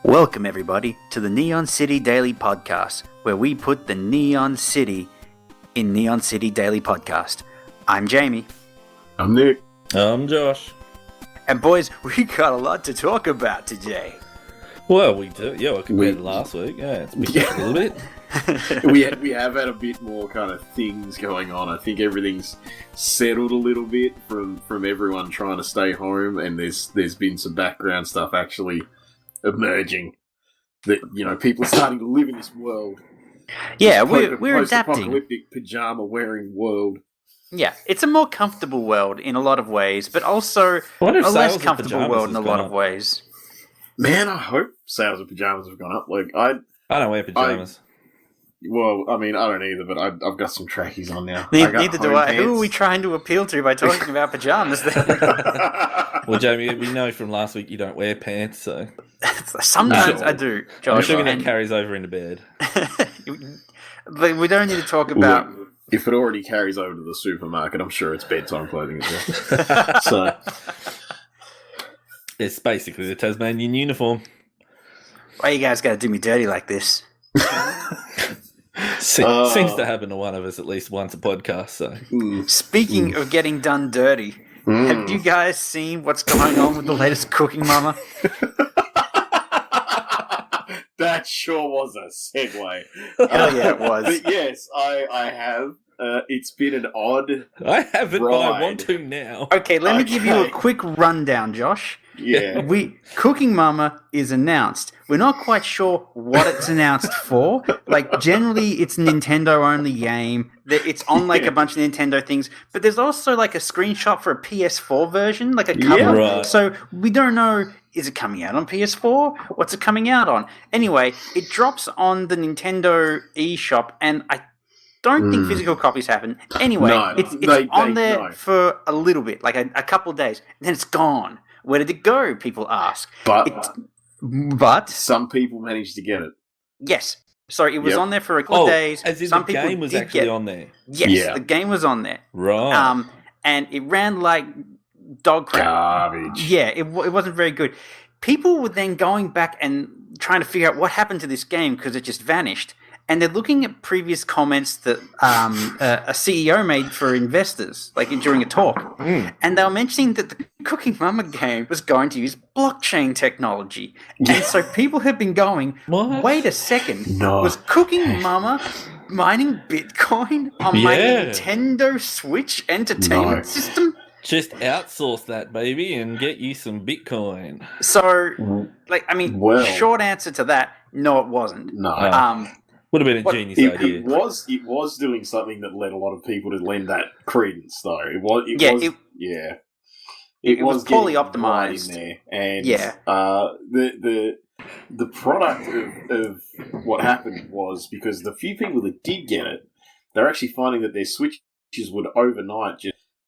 Welcome, everybody, to the Neon City Daily Podcast, where we put the Neon City in Neon City Daily Podcast. I'm Jamie. I'm Nick. I'm Josh. And boys, we got a lot to talk about today. Well, we do. Yeah, well, compared to last week. Yeah, it's picked up a little bit. we have had a bit more kind of things going on. I think everything's settled a little bit from everyone trying to stay home, and there's been some background stuff actually emerging that, you know, people are starting to live in this world. Yeah, we're adapting. Post-apocalyptic pajama wearing world. Yeah, it's a more comfortable world in a lot of ways, but also a less comfortable world in a lot of ways. Man, I hope sales of pajamas have gone up. Like I don't wear pajamas. Well, I mean, I don't either, but I've got some trackies on now. Neither do I. Who are we trying to appeal to by talking about pajamas then? Well, Jamie, we know from last week you don't wear pants, so... Sometimes I do, Josh. I'm assuming that carries over into bed. But we don't need to talk about... Well, if it already carries over to the supermarket, I'm sure it's bedtime clothing as well. So... It's basically the Tasmanian uniform. Why you guys got to do me dirty like this? Seems to happen to one of us at least once a podcast. So, Speaking of getting done dirty, have you guys seen what's going on with the latest Cooking Mama? That sure was a segue. Hell yeah, it was. But yes, I have. It's been an odd. I haven't, ride. but I want to now. Okay, let me give you a quick rundown, Josh. Yeah. Cooking Mama is announced. We're not quite sure what it's announced for. Like, generally, it's a Nintendo-only game. It's on, like, a bunch of Nintendo things. But there's also, like, a screenshot for a PS4 version, like a cover. Yeah, right. So we don't know, is it coming out on PS4? What's it coming out on? Anyway, it drops on the Nintendo eShop, and I don't think physical copies happen. Anyway, No, it's they on there no. for a little bit, like a couple of days. And then it's gone. Where did it go? People ask. But some people managed to get it. yes, sorry, it was on there for a couple of days. As in some the game was actually on there. Yes, Yeah. the game was on there. Right. And it ran like dog crap. Garbage. Yeah, it wasn't very good. People were then going back and trying to figure out what happened to this game because it just vanished. And they're looking at previous comments that a CEO made for investors, like during a talk. And they were mentioning that the Cooking Mama game was going to use blockchain technology. And so people have been going, What? wait a second, No. was Cooking Mama mining Bitcoin on my Yeah. Nintendo Switch entertainment system? Just outsource that, baby, and get you some Bitcoin. So, like, I mean, Well. short answer to that, no, it wasn't. No. Would have been a What- genius It idea. was doing something that led a lot of people to lend that credence, though. It was poorly getting right optimized. in there, and Yeah. the product of what happened was, because the few people that did get it, they're actually finding that their switches would overnight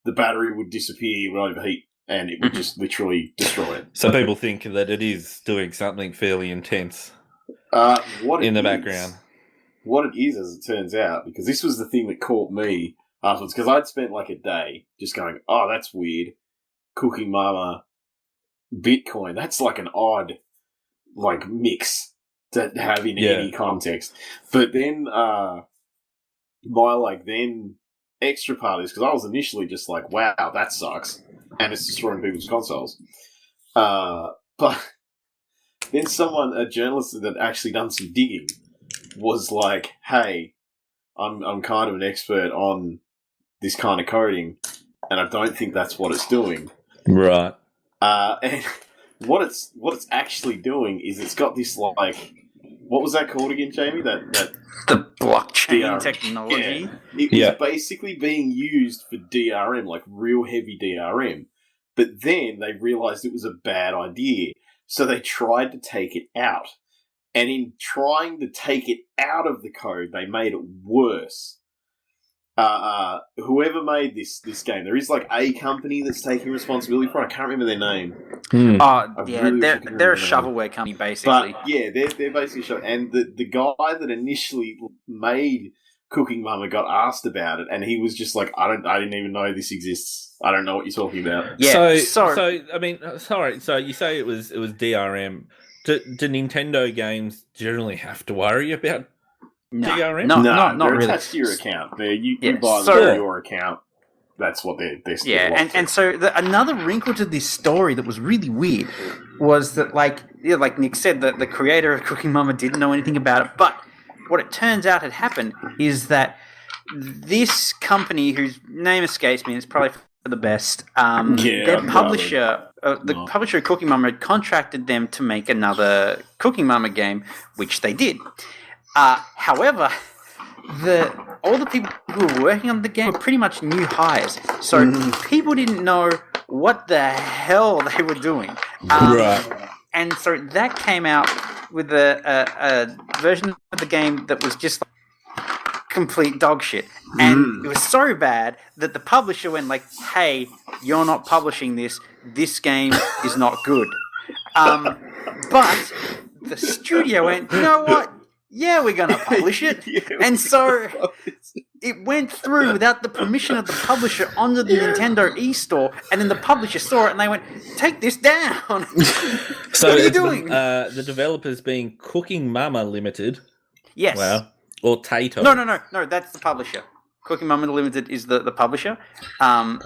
the battery would disappear, would overheat, and it would just literally destroy it. So people think that it is doing something fairly intense What in it the is- background. What it is, as it turns out, because this was the thing that caught me afterwards, because I'd spent like a day just going, oh, that's weird. Cooking Mama Bitcoin, that's like an odd like mix to have in any context. But then my then extra part is, because I was initially just like, wow, that sucks, and it's destroying people's consoles. But then a journalist that had actually done some digging, was like, hey, I'm kind of an expert on this kind of coding, and I don't think that's what it's doing. Right. And what it's actually doing is it's got this, like, what was that called again, Jamie? That The blockchain DRM. technology. Yeah. It was basically being used for DRM, like real heavy DRM. But then they realized it was a bad idea, so they tried to take it out. And in trying to take it out of the code, they made it worse. Whoever made this game, there is like a company that's taking responsibility for it. I can't remember their name. Really They're wish I could a remember shovelware company, basically. But yeah, they're basically and the guy that initially made Cooking Mama got asked about it, and he was just like, I didn't even know this exists. I don't know what you're talking about. Yeah, So I mean, sorry. So you say it was DRM. Do Nintendo games generally have to worry about DRM? Not they're really. attached to your account. You Yeah, buy so- them on your account. That's what they're still Yeah, locked to. and so another wrinkle to this story that was really weird was that, like Nick said, that the creator of Cooking Mama didn't know anything about it. But what it turns out had happened is that this company, whose name escapes me, and it's probably for the best, their publisher, publisher of Cooking Mama, had contracted them to make another Cooking Mama game, which they did. However, all the people who were working on the game were pretty much new hires, so people didn't know what the hell they were doing. Right. And so that came out with a version of the game that was just like complete dog shit. And it was so bad that the publisher went like, hey, you're not publishing this. This game is not good. But the studio went, you know what? Yeah, we're going to publish it. And so it went through without the permission of the publisher onto the Nintendo eStore, and then the publisher saw it and they went, take this down. So what are you doing? The developers being Cooking Mama Limited. Yes. Wow. Or Taito. No, that's the publisher. Cooking Mama Limited is the publisher. I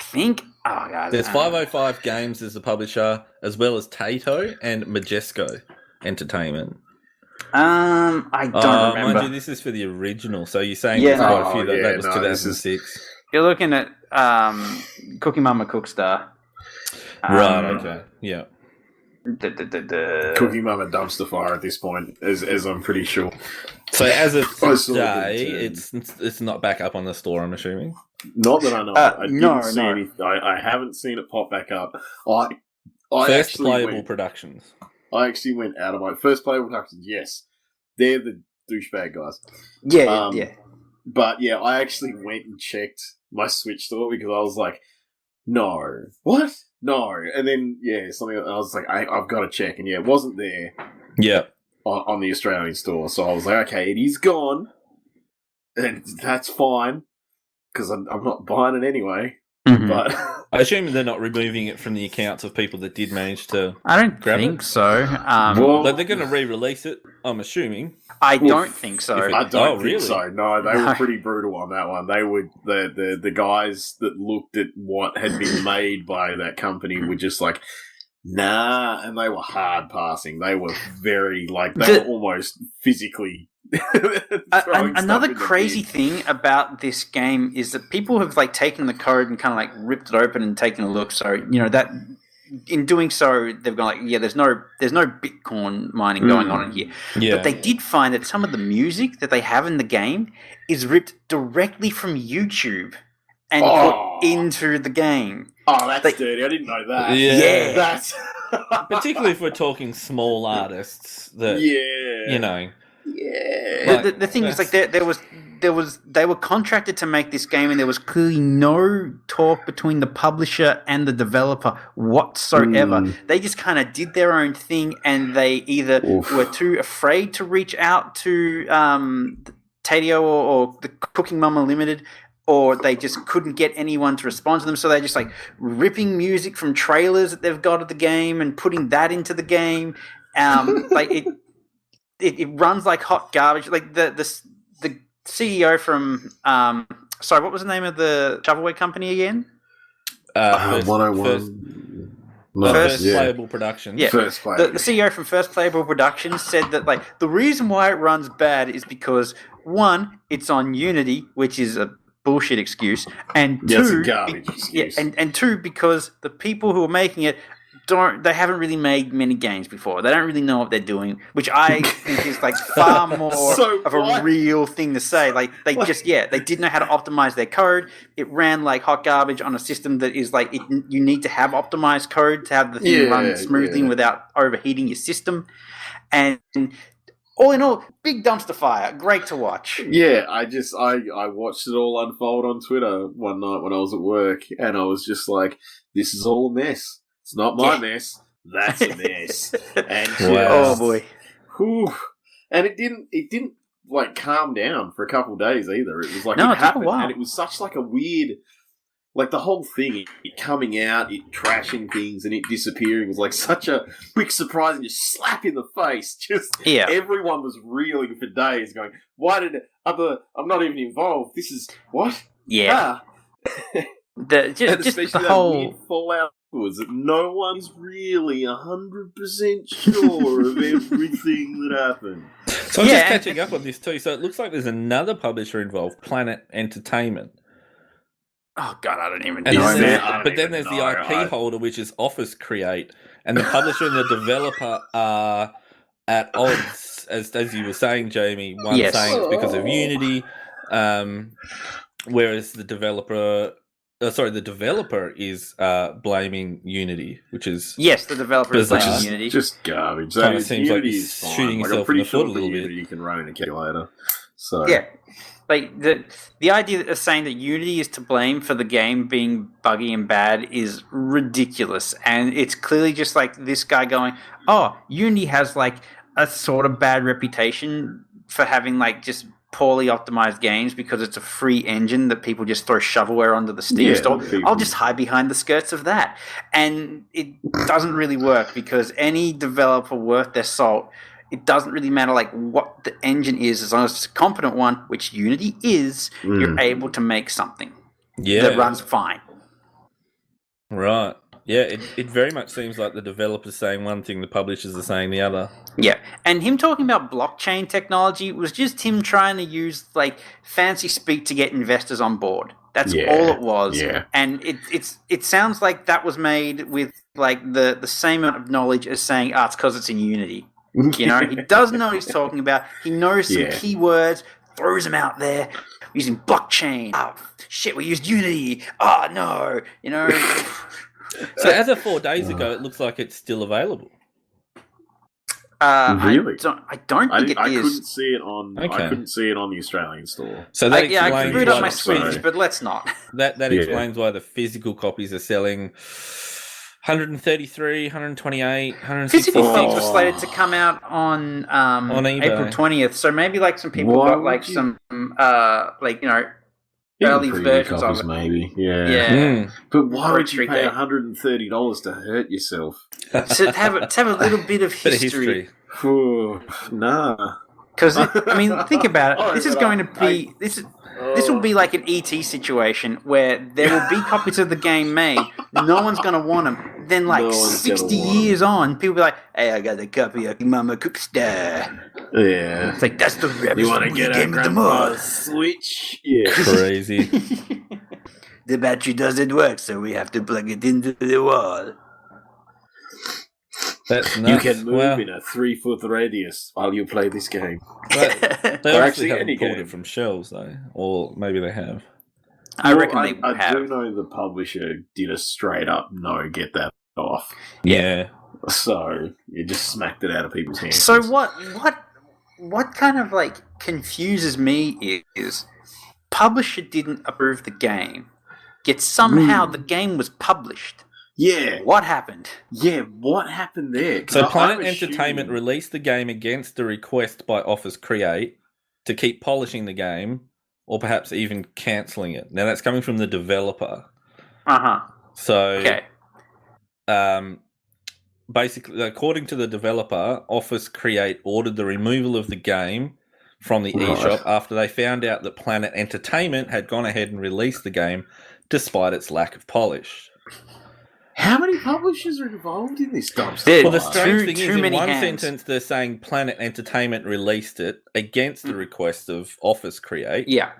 think... Oh, God. There's 505 Games as the publisher, as well as Taito and Majesco Entertainment. I don't remember. Mind you, this is for the original, so you're saying Yeah, there's quite a few that was no, 2006. You're looking at Cooking Mama Cookstar. Right, okay. Yeah. Cooking Mama Dumpster Fire at this point, as I'm pretty sure. So as of I saw today, it, it's not back up on the store, I'm assuming. Not that I know. I no, didn't see no. anything. I haven't seen it pop back up. I First actually Playable went, Productions. I actually went out of my First Playable Productions. Yes, they're the douchebag guys. Yeah. But yeah, I actually went and checked my Switch store because I was like, no, what? No, and then something. I was like, I've got to check, and it wasn't there. Yeah. On the Australian store, so I was like, okay, it is gone, and that's fine because I'm not buying it anyway. Mhm. But I assume they're not removing it from the accounts of people that did manage to... I don't Grab think it? so. But they're going to re-release it, I'm assuming. I don't think so. if it- I don't Oh, think really? so. No, they No. were pretty brutal on that one. They would the guys that looked at what had been made by that company were just like, nah, and they were hard passing. They were very they were almost physically. throwing Another stuff in the crazy bin. thing about this game is that people have taken the code and kind of ripped it open and taken a look. So that in doing so, they've gone there's no Bitcoin mining going on in here. Yeah. But they did find that some of the music that they have in the game is ripped directly from YouTube and put into the game. Oh, that's dirty. I didn't know that. Yeah. That's Particularly if we're talking small artists that, yeah. Yeah. The thing is, they were contracted to make this game, and there was clearly no talk between the publisher and the developer whatsoever. They just kind of did their own thing, and they either were too afraid to reach out to Taito or the Cooking Mama Limited, or they just couldn't get anyone to respond to them, so they're just ripping music from trailers that they've got of the game and putting that into the game. It runs like hot garbage. The CEO from what was the name of the shovelware company again? First 101. First Playable Productions. Yeah. First Play. The CEO from First Playable Productions said that the reason why it runs bad is because one, it's on Unity, which is a bullshit excuse, and It's two, a garbage excuse. and two, because the people who are making it they haven't really made many games before. They don't really know what they're doing, which I think is far more of a real thing to say. They didn't know how to optimize their code. It ran like hot garbage on a system that is you need to have optimized code to have the thing run smoothly without overheating your system. And all in all, big dumpster fire. Great to watch. Yeah, I watched it all unfold on Twitter one night when I was at work, and I was just like, this is all a mess. It's not my mess. That's a mess. And Oh boy. Whew. And it didn't calm down for a couple of days either. It was No, it it took a happened, while. and it was such a weird. Like the whole thing, it coming out, it trashing things, and it disappearing was like such a quick surprise and just slap in the face. Just Yeah. everyone was reeling for days, going, "Why did I'm not even involved. This is what? Yeah. Ah." The, And just especially the that whole. weird fallout was that no one's really 100% sure of everything that happened. So I'm Yeah, just and- catching up on this too. So it looks like there's another publisher involved, Planet Entertainment. Oh god, I don't even And know. Is then there- there's- I don't but then even there's the know, IP holder, which is Office Create, and the publisher and the developer are at odds, as you were saying, Jamie. One Yes. saying it's because of Unity, whereas the developer is blaming Unity, which is Yes, the developer is Bizarre. blaming Unity. Just garbage. Kinda So seems like Unity he's is fine. shooting Like, himself I'm pretty in the sure foot a little that bit. Unity can run in a calculator. So Yeah. Like the idea of saying that Unity is to blame for the game being buggy and bad is ridiculous, and it's clearly just like this guy going, "Oh, Unity has like a sort of bad reputation for having like just poorly optimized games because it's a free engine that people just throw shovelware onto the Steam Yeah, store. people- I'll just hide behind the skirts of that," and it doesn't really work because any developer worth their salt. It doesn't really matter like what the engine is, as long as it's a competent one, which Unity is, you're able to make something Yeah, that runs fine. right. Yeah, it very much seems like the developer's saying one thing, the publishers are saying the other. Yeah, and him talking about blockchain technology was just him trying to use like fancy speak to get investors on board. That's Yeah, all it was. yeah. And it sounds like that was made with like the same amount of knowledge as saying, it's because it's in Unity. You know, he does know what he's talking about. He knows some Yeah. keywords, throws them out there, using blockchain. Oh, shit, we used Unity. Oh, no. You know, So as of 4 days ago, it looks like it's still available. Really? I don't think it I is. couldn't see it on. Okay. I couldn't see it on the Australian store. So that Yeah, I explains can read it on why my the Sorry. Switch, but let's not. that Yeah. explains why the physical copies are selling 133, 128, 166. Physical things were Oh. slated to come out on eBay. April 20th, so maybe like some people Why got like would you- some like early Even preview versions copies, of it. maybe. Yeah. Yeah. But why Or would you treat pay that. $130 to hurt yourself? To have a little bit of Bit of history. history. Phew, nah. Because I mean, think about Oh, it. This is but going to be this will be like an ET situation where there will be copies of the game made. No one's going to want them. Then, like No one's gonna 60 want 'em. years on, people be like, "Hey, I got a copy of Mama Cookstar." Yeah. It's like that's the You want to ravest get a game of them all. grandpa's Switch? Yeah. Crazy. The battery doesn't work, so we have to plug it into the wall. That's You nuts. can move Well, in a 3-foot radius while you play this game. they Or obviously actually haven't any pulled game. it from shelves, though. Or maybe they have. I reckon Well, they I have. do know the publisher did a straight up no, get that off. Yeah. So you just smacked it out of people's hands. So what kind of like confuses me is publisher didn't approve the game, yet somehow the game was published. Yeah, What happened? yeah. What happened there? 'Cause So I'm Planet assuming- Entertainment released the game against a request by Office Create to keep polishing the game, or perhaps even cancelling it. Now that's coming from the developer. So Okay. basically, according to the developer, Office Create ordered the removal of the game from the Right. eShop after they found out that Planet Entertainment had gone ahead and released the game despite its lack of polish. How many publishers are involved in this dumpster? There- Well, the Too- strange thing too is, in many one hands. sentence, they're saying Planet Entertainment released it against the request of Office Create. Yeah.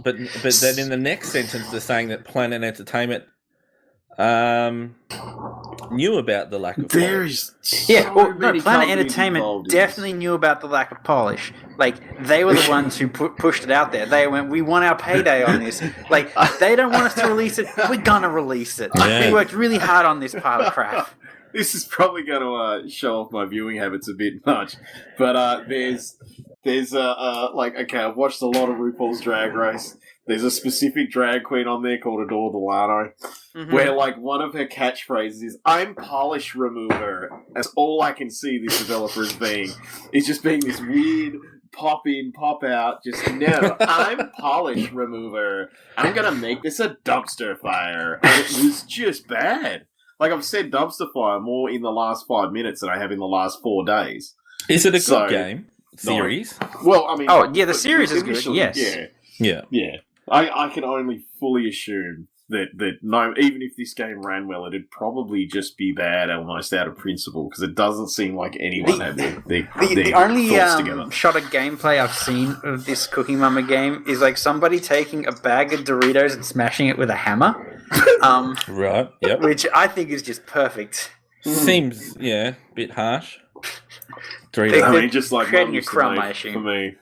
But then in the next sentence, they're saying that Planet Entertainment knew about the lack of There polish. is Yeah, so well, no, many Planet companies Entertainment involved in this. definitely knew about the lack of polish. Like, they were the ones who pushed it out there. They went, we want our payday on this. Like, they don't want us to release it. We're gonna release it. Yeah. We worked really hard on this pile of crap. This is probably going to show off my viewing habits a bit much, but there's like, okay, I've watched a lot of RuPaul's Drag Race. There's a specific drag queen on there called Adore Delano, Mhm. where like one of her catchphrases is "I'm polish remover." That's all I can see this developer as being. It's just being this weird pop in, pop out. Just no. I'm polish remover. I'm gonna make this a dumpster fire, and it was just bad. Like I've said, dumpster fire more in the last 5 minutes than I have in the last 4 days. Is it a good game series? Well, I mean, the series is good. Yes. Yeah. I can only fully assume that no, even if this game ran well, it'd probably just be bad almost out of principle because it doesn't seem like anyone had their The only thoughts together. shot of gameplay I've seen of this Cooking Mama game is like somebody taking a bag of Doritos and smashing it with a hammer. Right. Yep. Which I think is just perfect. Seems a bit harsh. They- I mean, just like creating Mum a used to crumb, make I assume. for me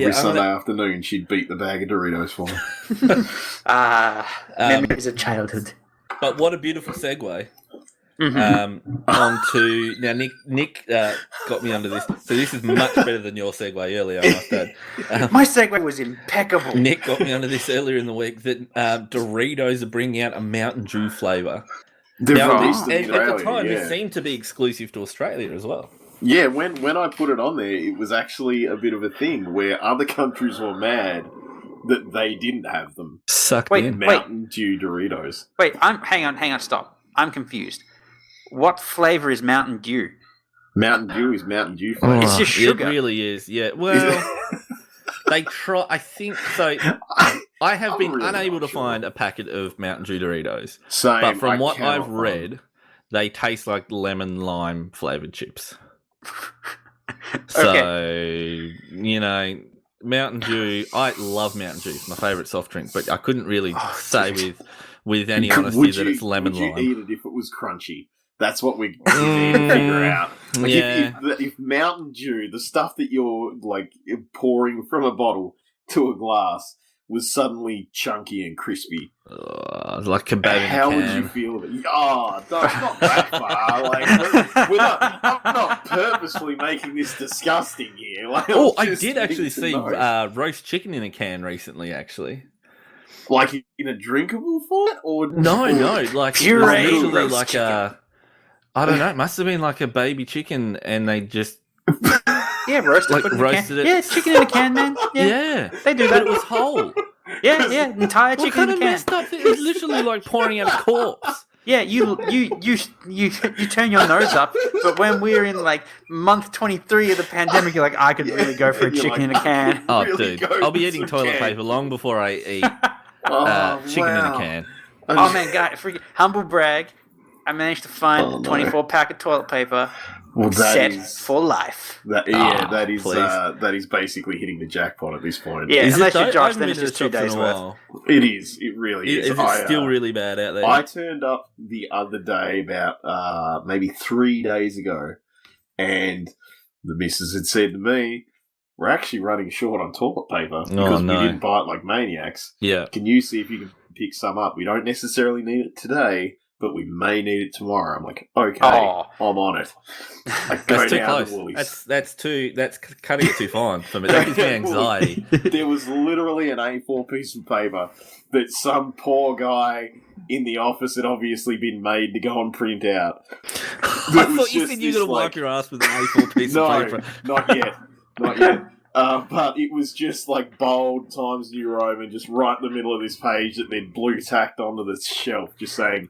every Sunday afternoon, she'd beat the bag of Doritos for me. Memories of childhood. But what a beautiful segue. Mm-hmm. Onto now, Nick got me under this. So this is much better than your segue earlier, I must add. My segue was impeccable. Nick got me under this earlier in the week that Doritos are bringing out a Mountain Dew flavour. Now, released in and at the Australia, time, yeah. it seemed to be exclusive to Australia as well. Yeah, when I put it on there, it was actually a bit of a thing where other countries were mad that they didn't have them. Sucked Wait, in. Mountain Dew Doritos. Wait, hang on, stop. I'm confused. What flavour is Mountain Dew? Mountain Dew is Mountain Dew flavor. It's just sugar. It really is, yeah. Well, they try. I think so. I have been really unable not to sure. find a packet of Mountain Dew Doritos. Same, But from I what cannot I've find read, they taste like lemon lime flavored chips. So, Mountain Dew, I love Mountain Dew. It's my favourite soft drink, but I couldn't really say with any honesty that it's lemon would you lime. eat it if it was crunchy? That's what we need to figure out. Like Yeah. if Mountain Dew, the stuff that you're like pouring from a bottle to a glass, was suddenly chunky and crispy, Like kebab in a how would can. you feel about it? Oh, no, it's not that far. Like, I'm not purposefully making this disgusting here. Like, Oh, I just did actually need to see know. roast chicken in a can recently, actually. Like in a drinkable format, or No, like Puree it was literally roast like chicken. I don't know. It must have been like a baby chicken, and they just Yeah, roasted. Like put in a roasted can. it. Yeah, chicken in a can, man. Yeah, yeah, they do but that. it was whole. Yeah, entire What chicken kind in of a can. messed up? It was literally like pouring out a corpse. Yeah, you turn your nose up, but when we're in like month 23 of the pandemic, you're like, I could really go for a You're chicken like, in a can. Oh, Really dude, go I'll be for eating some toilet can. paper long before I eat chicken in a wow. can. Oh man, guy, humble brag. I managed to find Oh, a no. 24 pack of toilet paper Well, set is for life. that please. that is basically hitting the jackpot at this point. Yeah, Is unless it you're though? Josh, I haven't then been it's to the just 2 shops in days a worth. while. It is. It really is. Is it still really bad out there? I turned up the other day about maybe 3 days ago, and the missus had said to me, "We're actually running short on toilet paper because no. we didn't buy it like maniacs. Yeah. Can you see if you can pick some up? We don't necessarily need it today, but we may need it tomorrow." I'm like, "Okay, Oh. I'm on it." I go That's too down close. to Woolies. That's cutting it too fine for me. That gives me anxiety. There was literally an A4 piece of paper that some poor guy in the office had obviously been made to go and print out. I was thought you just said you were this, going to wipe like- your ass with an A4 piece No, of paper. not yet. Not yet. But it was just like bold Times New Roman, just right in the middle of this page that then blue tacked onto the shelf, just saying,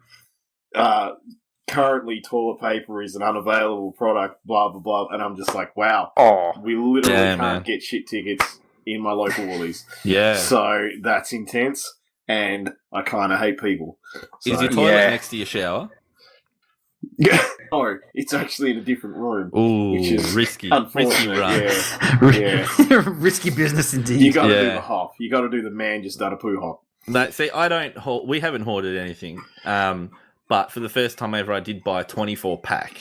currently toilet paper is an unavailable product, blah, blah, blah. And I'm just like, wow, Oh, we literally Damn, can't man. get shit tickets in my local Woolies. Yeah. So that's intense, and I kind of hate people. So, Is your toilet Yeah. next to your shower? no, it's actually in a different room. Ooh, Which is risky Unfortunate, run. yeah. risky business indeed. You got to do Yeah. the hop. You got to do the man just done a poo hop. No, see, I don't. We haven't hoarded anything. But for the first time ever, I did buy a 24 pack.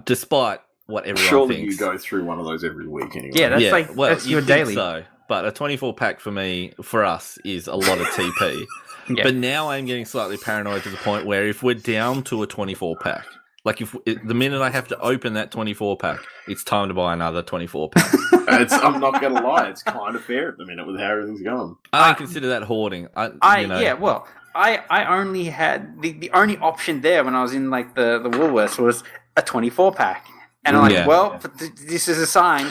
Despite what everyone Surely thinks. you go through one of those every week anyway. Yeah, that's like that's you'd your think daily. So, but a 24 pack for us, is a lot of TP. Yeah. But now I'm getting slightly paranoid to the point where if we're down to a 24 pack, like the minute I have to open that 24 pack, it's time to buy another 24 pack. I'm not going to lie. It's kind of fair at the minute with how everything's going. I don't consider that hoarding. I only had the only option there when I was in like the Woolworths was a 24 pack, And I'm like, Yeah. well, this is a sign,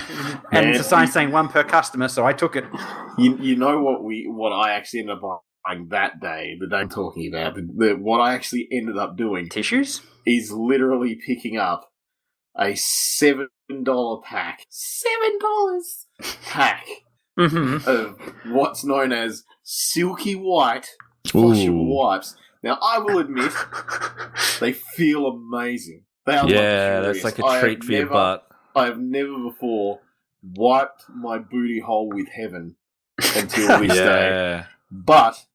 and it's a sign saying 1 per customer, so I took it. You know what I actually ended up buying that day, the day I'm talking about, what I actually ended up doing Tissues? is literally picking up a $7 pack. $7 pack Mm-hmm. of what's known as silky white washable wipes. Now, I will admit, they feel amazing. They are Yeah, luxurious. that's like a treat for your butt. I have never before wiped my booty hole with heaven until this day. Yeah. But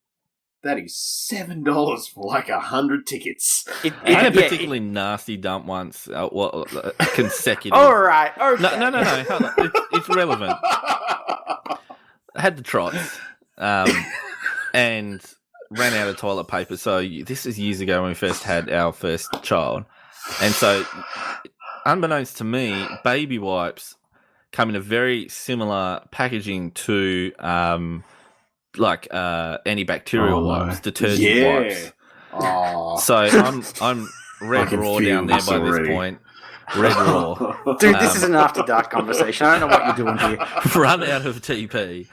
that is $7 for like 100 tickets. I had a particularly nasty dump once, consecutive. All right. Okay. No. Hold on. It's relevant. I had the trots, and ran out of toilet paper. So this is years ago when we first had our first child. And so, unbeknownst to me, baby wipes come in a very similar packaging to antibacterial wipes, detergent wipes. Oh. So I'm red raw down there by this point. Red raw. Dude, this is an after dark conversation. I don't know what you're doing here. Run out of TP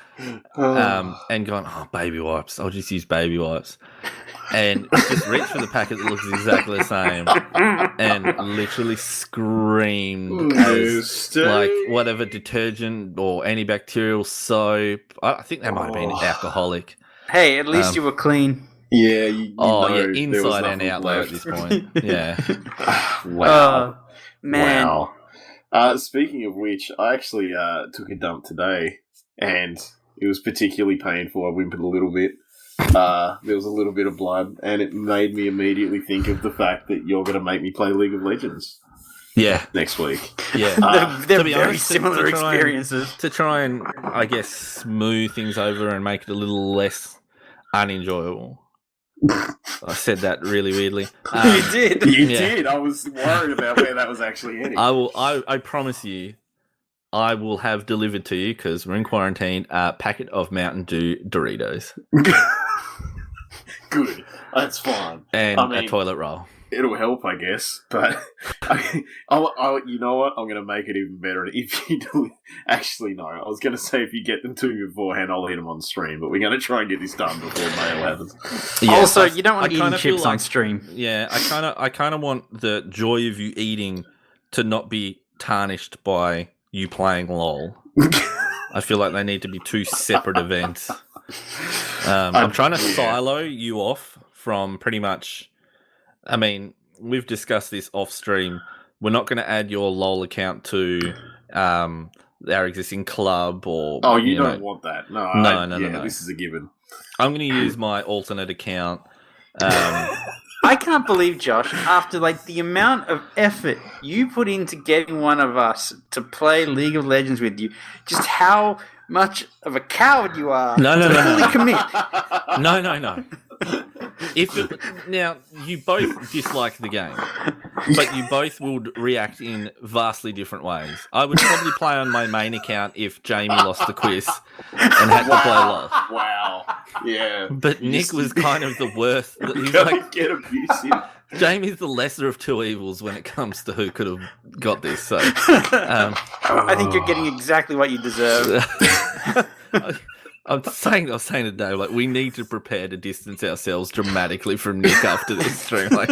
and gone, baby wipes. I'll just use baby wipes. And just reached for the packet that looks exactly the same and literally screamed as like whatever detergent or antibacterial soap. I think that might have been alcoholic. Hey, at least you were clean. Yeah, you inside and out though at this point. Yeah. Wow. Man. Wow. Speaking of which, I actually took a dump today, and it was particularly painful. I whimpered a little bit. There was a little bit of blood, and it made me immediately think of the fact that you're going to make me play League of Legends. Yeah. Next week. Yeah. They're to be very honest, similar to try experiences. to try and, I guess, smooth things over and make it a little less unenjoyable. I said that really weirdly. You did. You did. I was worried about where that was actually heading. I promise you, I will have delivered to you, because we're in quarantine, a packet of Mountain Dew Doritos. Good. That's fine. And a toilet roll. It'll help, I guess. But you know what? I'm going to make it even better if you do. Actually, no. I was going to say if you get them to me beforehand, I'll hit them on stream. But we're going to try and get this done before mail happens. Yeah, also, you don't want to eat chips on stream. Yeah, I kind of want the joy of you eating to not be tarnished by you playing LOL. I feel like they need to be two separate events. I'm trying to silo you off from pretty much. I mean, we've discussed this off stream. We're not going to add your LOL account to our existing club or. Oh, you don't want that? No. This is a given. I'm going to use my alternate account. I can't believe, Josh, after like the amount of effort you put into getting one of us to play League of Legends with you, just how much of a coward you are to fully commit. No. Now, you both dislike the game, but you both would react in vastly different ways. I would probably play on my main account if Jamie lost the quiz and had to play LOL. Wow. Yeah. But Nick was kind of the worst. He's like, get abusive. Jamie's the lesser of two evils when it comes to who could have got this. So, I think you're getting exactly what you deserve. I was saying today, like, we need to prepare to distance ourselves dramatically from Nick after this stream. Like,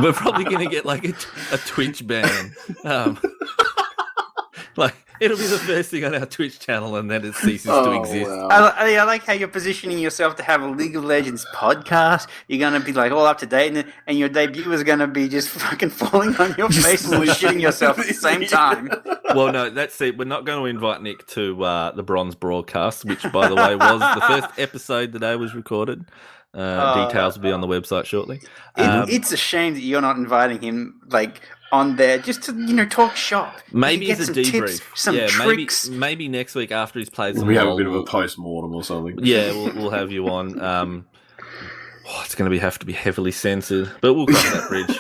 we're probably going to get like a Twitch ban. Like, it'll be the first thing on our Twitch channel, and then it ceases to exist. Wow. I like how you're positioning yourself to have a League of Legends podcast. You're going to be like all up to date, and your debut is going to be just fucking falling on your face and shitting yourself at the same time. Well, no, that's it. We're not going to invite Nick to the Bronze broadcast, which, by the way, was the first episode today was recorded. Details will be on the website shortly. It's a shame that you're not inviting him, like, on there just to talk shop. Maybe it's a debrief. Tips, some tricks. Maybe next week after he's played some. We have a bit of a post-mortem or something. Yeah, we'll have you on. It's going to have to be heavily censored, but we'll cross that bridge.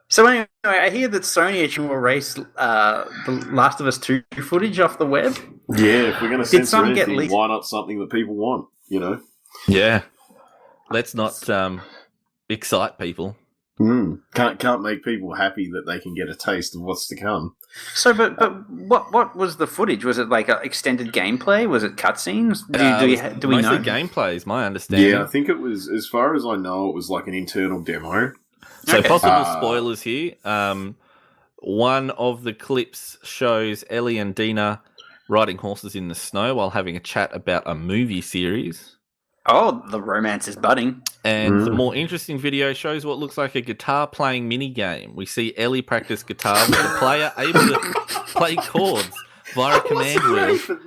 So anyway, I hear that Sony actually will erase the Last of Us 2 footage off the web. Yeah, if we're going to censor anything, leaked? why not something that people want? Yeah, let's not excite people. Can't make people happy that they can get a taste of what's to come. So, but what was the footage? Was it like extended gameplay? Was it cutscenes? Do we know? Mostly gameplay is my understanding. Yeah, I think it was, as far as I know, it was like an internal demo. So Okay. possible spoilers here. One of the clips shows Ellie and Dina riding horses in the snow while having a chat about a movie series. Oh, the romance is budding. And the more interesting video shows what looks like a guitar-playing mini-game. We see Ellie practice guitar with the player able to play chords via a command wheel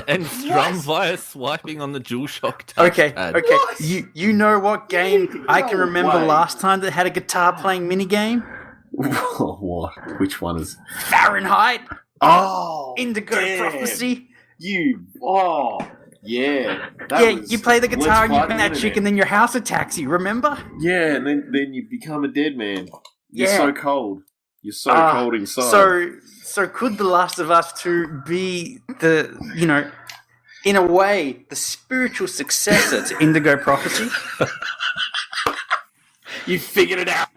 and strum via swiping on the DualShock Okay, touchpad. okay. You know what game I can remember way. last time that had a guitar playing minigame? What? Which one is? Fahrenheit, Oh, Indigo damn. Prophecy. Yeah. You play the guitar and you Let's bang Fight that chick, and then your house attacks you. Remember? Yeah, and then you become a dead man. You're Yeah. so cold. You're so cold inside. So could The Last of Us 2 be in a way, the spiritual successor to Indigo Prophecy? you figured it out,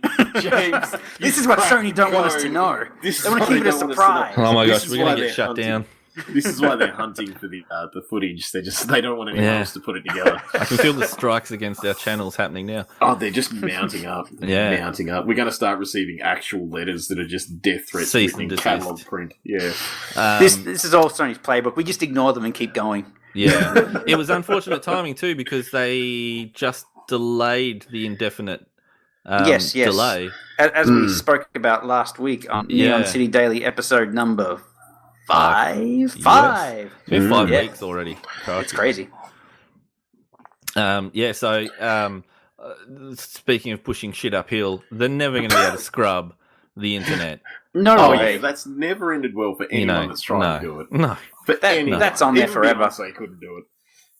James. This is what Sony don't want us to know. This They want to keep it a surprise. Oh my This gosh, is we're why going to they're get shut hunting. down. This is why they're hunting for the footage. They don't want anyone Yeah. else to put it together. I can feel the strikes against our channels happening now. Oh, they're just mounting up. Yeah. Mounting up. We're going to start receiving actual letters that are just death threats Cease written and in desist. catalog print. Yeah. This is all Sony's playbook. We just ignore them and keep going. Yeah. It was unfortunate timing too because they just delayed the indefinite Yes. delay. As we spoke about last week on Neon Yeah. City Daily episode number 5. Yes. 5. It's been 5 Yeah. weeks already. It's crazy. Speaking of pushing shit uphill, they're never going to be able to scrub the internet. No Oh, way. yeah. That's never ended well for anyone that's trying to do it. No. For That- anyone. that's on there Even forever. Beyonce couldn't do it.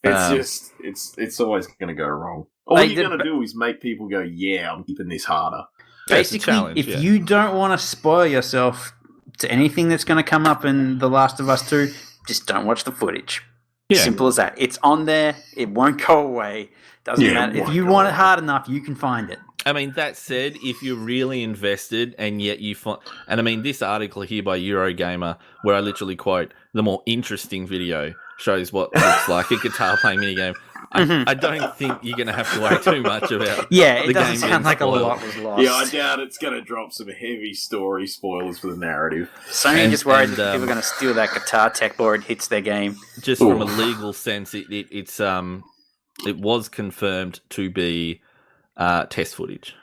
It's it's always going to go wrong. All They you're did- going to do is make people go, yeah, I'm keeping this harder. Yeah, it's a Basically, challenge, if yeah. you don't want to spoil yourself to anything that's going to come up in The Last of Us 2, just don't watch the footage. Yeah. Simple as that. It's on there. It won't go away. Doesn't Yeah, it matter. If won't you go want it away. hard enough, you can find it. I mean, that said, if you're really invested and yet you find... And I mean, this article here by Eurogamer, where I literally quote, the more interesting video shows what looks like a guitar-playing minigame. I don't think you're going to have to worry too much about Yeah, the it doesn't game sound being like spoiled. a lot was lost. Yeah, I doubt it's going to drop some heavy story spoilers for the narrative. Sony And- just worried and, that people are going to steal that guitar tech before it hits their game. Just from a Oof. legal sense, it was confirmed to be test footage.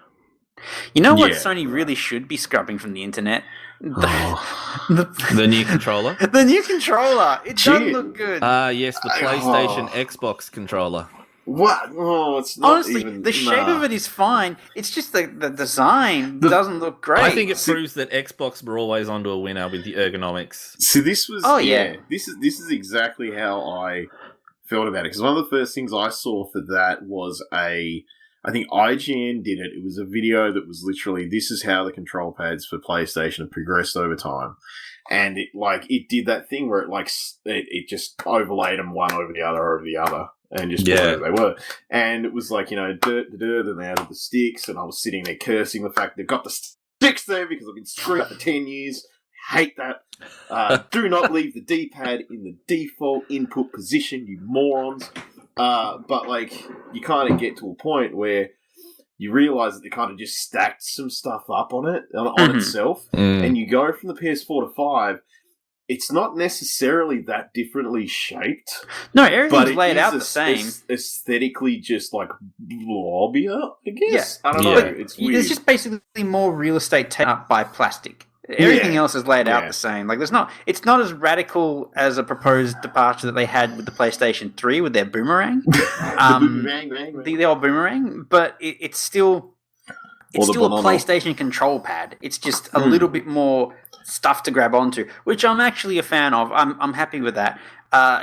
You know what Yeah. Sony really should be scrubbing from the internet? Oh. The new controller. The new controller. It doesn't Shit. look good. Yes, the PlayStation Oh. Xbox controller. What? Oh, it's not Honestly, even... the shape of it is fine. It's just the design doesn't look great. I think it proves that Xbox were always onto a winner with the ergonomics. See, this was... Oh, yeah. This is exactly how I felt about it. Because one of the first things I saw for that was I think IGN did it. It was a video that was literally, this is how the control pads for PlayStation have progressed over time. And it did that thing where it just overlaid them one over the other, and just Yeah. whatever they were. And it was like, then they added the sticks, and I was sitting there cursing the fact they've got the sticks there because I've been screwed up for 10 years. Hate that. Do not leave the D-pad in the default input position, you morons. But you kind of get to a point where you realise that they kind of just stacked some stuff up on it, on itself, and you go from the PS4 to 5, it's not necessarily that differently shaped, no, but everything's it laid is out the same. aesthetically just blobbier, I guess. I don't Yeah. know, it's weird. There's just basically more real estate taken up by plastic. Everything Yeah. else is laid out Yeah. the same. It's not as radical as a proposed departure that they had with the PlayStation 3 with their boomerang. The old boomerang, but it's still Or the a banana. PlayStation control pad. It's just a little bit more stuff to grab onto, which I'm actually a fan of. I'm happy with that.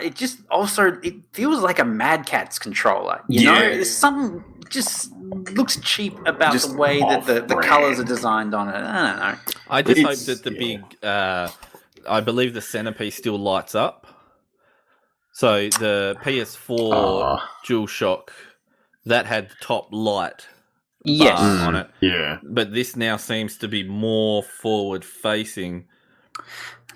It just also it feels like a Mad Catz controller. You know, Yeah. there's something just looks cheap about Just the way that the off-brand. colors are designed on it. I don't know. I just hope It's- that the yeah. big, I believe the centerpiece still lights up. So the PS4 Oh. DualShock, that had the top light Yes. on it. Yeah. But this now seems to be more forward facing.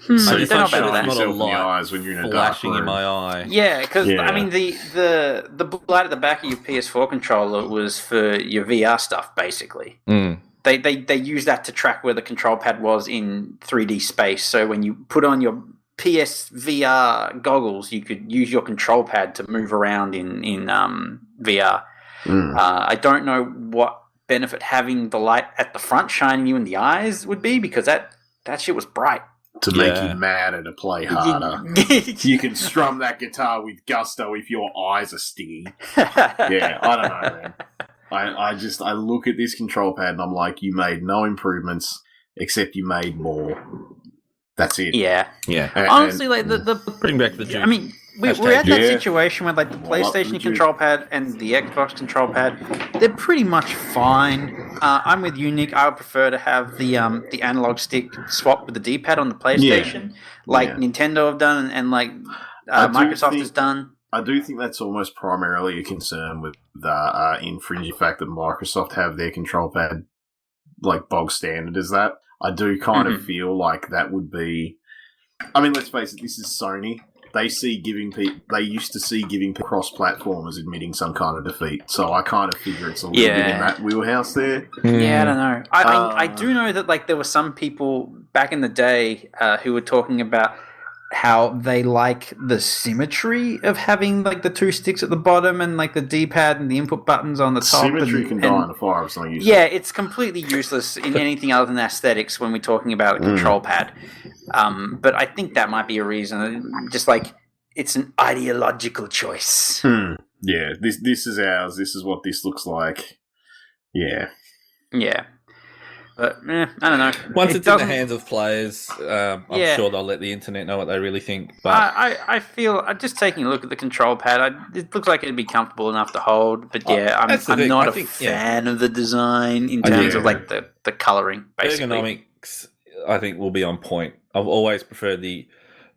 I So don't you know can't about shine that. Not a yourself in the light eyes when you're in a dark flashing in room. my eye. Yeah, because Yeah. I mean the light at the back of your PS4 controller was for your VR stuff, basically. Mm. They use that to track where the control pad was in 3D space. So when you put on your PS VR goggles, you could use your control pad to move around in VR. I don't know what benefit having the light at the front shining you in the eyes would be, because that shit was bright. To make Yeah. you madder to play harder. You can strum that guitar with gusto if your eyes are stinging. Yeah, I don't know, man. I look at this control pad and I'm like, you made no improvements except you made more. That's it. Yeah. Yeah. Honestly, like the Bring back the Duke. I mean, we're Hashtag at that yeah. situation where like the Well, up PlayStation the control pad and the Xbox control pad, they're pretty much fine. I'm with you, Nick. I would prefer to have the analog stick swapped with the D-pad on the PlayStation, like Yeah. Nintendo have done and like I do Microsoft think- has done. I do think that's almost primarily a concern with the infringing fact that Microsoft have their control pad like bog standard as that. I do kind of feel like that would be. I mean, let's face it. This is Sony. They used to see giving cross-platform as admitting some kind of defeat. So I kind of figure it's a little bit in that wheelhouse there. Yeah, I don't know. I do know that like there were some people back in the day who were talking about how they like the symmetry of having like the two sticks at the bottom and like the D-pad and the input buttons on the top. Symmetry can die in a fire if something useless. Yeah, it's completely useless in anything other than aesthetics when we're talking about a control pad. But I think that might be a reason. Just like it's an ideological choice. Yeah, this is ours. This is what this looks like. Yeah. Yeah. But I don't know. Once it's in the doesn't- hands of players, I'm Yeah. sure they'll let the internet know what they really think. But I feel just taking a look at the control pad, it looks like it'd be comfortable enough to hold. But yeah, that's the I'm thing. not I a think, fan of the design in terms of Yeah. like the coloring. Basically, ergonomics, I think, will be on point. I've always preferred the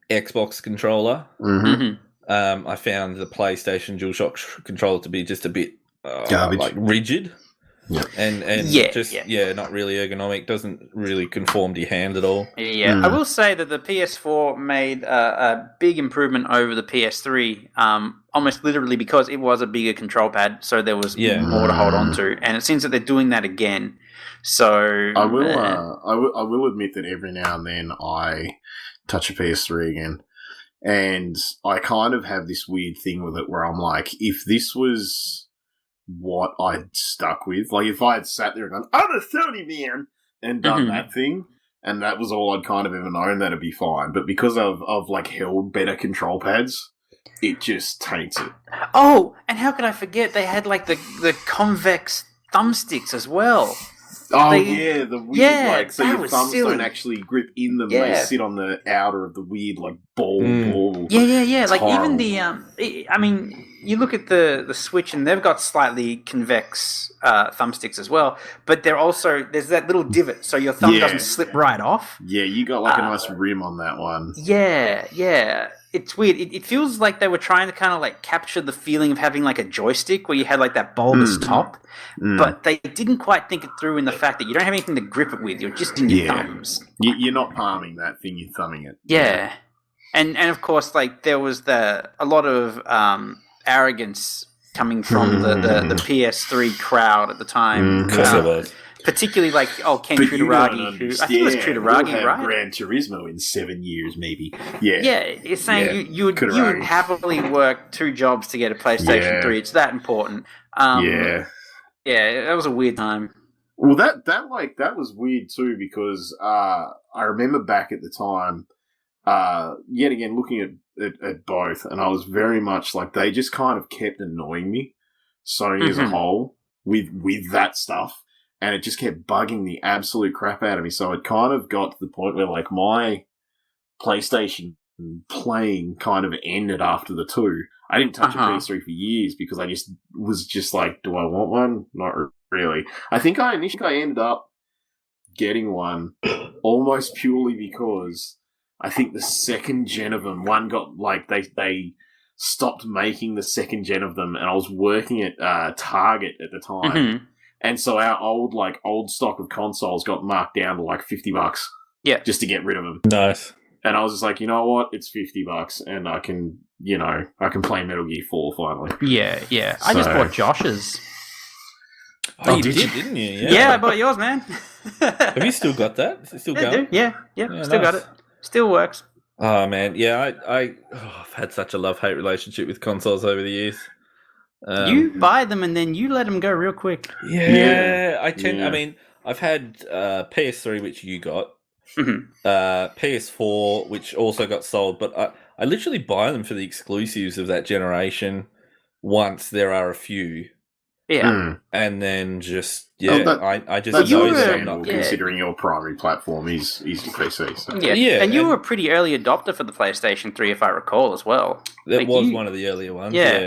Xbox controller. Mm-hmm. I found the PlayStation DualShock controller to be just a bit Garbage. like rigid. Yeah. And not really ergonomic. Doesn't really conform to your hand at all. Yeah, I will say that the PS4 made a big improvement over the PS3, almost literally because it was a bigger control pad, so there was more to hold on to, and it seems that they're doing that again. So I will admit that every now and then I touch a PS3 again, and I kind of have this weird thing with it where I'm like, if this was what I'd stuck with, like if I had sat there and gone, I'm a Sony man, and done that thing, and that was all I'd kind of ever known, that'd be fine. But because I've like held better control pads, it just taints it. Oh, and how could I forget? They had like the convex thumbsticks as well. Oh yeah, the weird like so that your was thumbs silly. don't actually grip in them; Yeah. they sit on the outer of the weird like ball. Yeah. Like even horrible. the I mean, you look at the Switch and they've got slightly convex thumbsticks as well, but there's that little divot so your thumb Yeah. doesn't slip right off. Yeah, you got like a nice rim on that one. Yeah. It's weird. It feels like they were trying to kind of like capture the feeling of having like a joystick where you had like that bulbous top, but they didn't quite think it through in the fact that you don't have anything to grip it with. You're just in your thumbs. You're not palming that thing; you're thumbing it. Yeah. And of course, like there was a lot of arrogance coming from the PS3 crowd at the time. Of course there was. Particularly like Ken But you don't Truderagi, who I think it was understand. Truderagi, We'll have right? Gran Turismo in 7 years, maybe. Yeah. Yeah, it's saying you would Truderagi. happily work 2 jobs to get a PlayStation Yeah. 3. It's that important. Yeah. Yeah, that was a weird time. Well, that was weird too because I remember back at the time, yet again looking at both, and I was very much like they just kind of kept annoying me, Sony as a whole, with that stuff. And it just kept bugging the absolute crap out of me. So it kind of got to the point where, like, my PlayStation playing kind of ended after the 2. I didn't touch a PS3 for years because I just was just like, do I want one? Not really. I think I ended up getting one almost purely because I think the second gen of them, one got, like, they stopped making the second gen of them, and I was working at Target at the time. And so our old stock of consoles got marked down to like $50. Yeah. Just to get rid of them. Nice. And I was just like, you know what? It's $50 and I can play Metal Gear 4 finally. Yeah. I just So- bought Josh's. Oh, you did did, you? didn't you? Yeah, I bought yours, man. Have you still got that? Is it still Yeah, I going? do. Yeah, Yeah, still got nice. it. Still works. Oh man, yeah, I've had such a love-hate relationship with consoles over the years. You buy them and then you let them go real quick. Yeah, I tend. Yeah. I mean, I've had PS3, which you got, Mhm. PS4, which also got sold, but I literally buy them for the exclusives of that generation. Once there are a few, Yeah. and then just I just That's know you that were- I'm not. yeah. considering your primary platform is PC. So. Yeah. Yeah, and you and- were a pretty early adopter for the PlayStation 3, if I recall, as well. That Like, was you- one of the earlier ones. Yeah.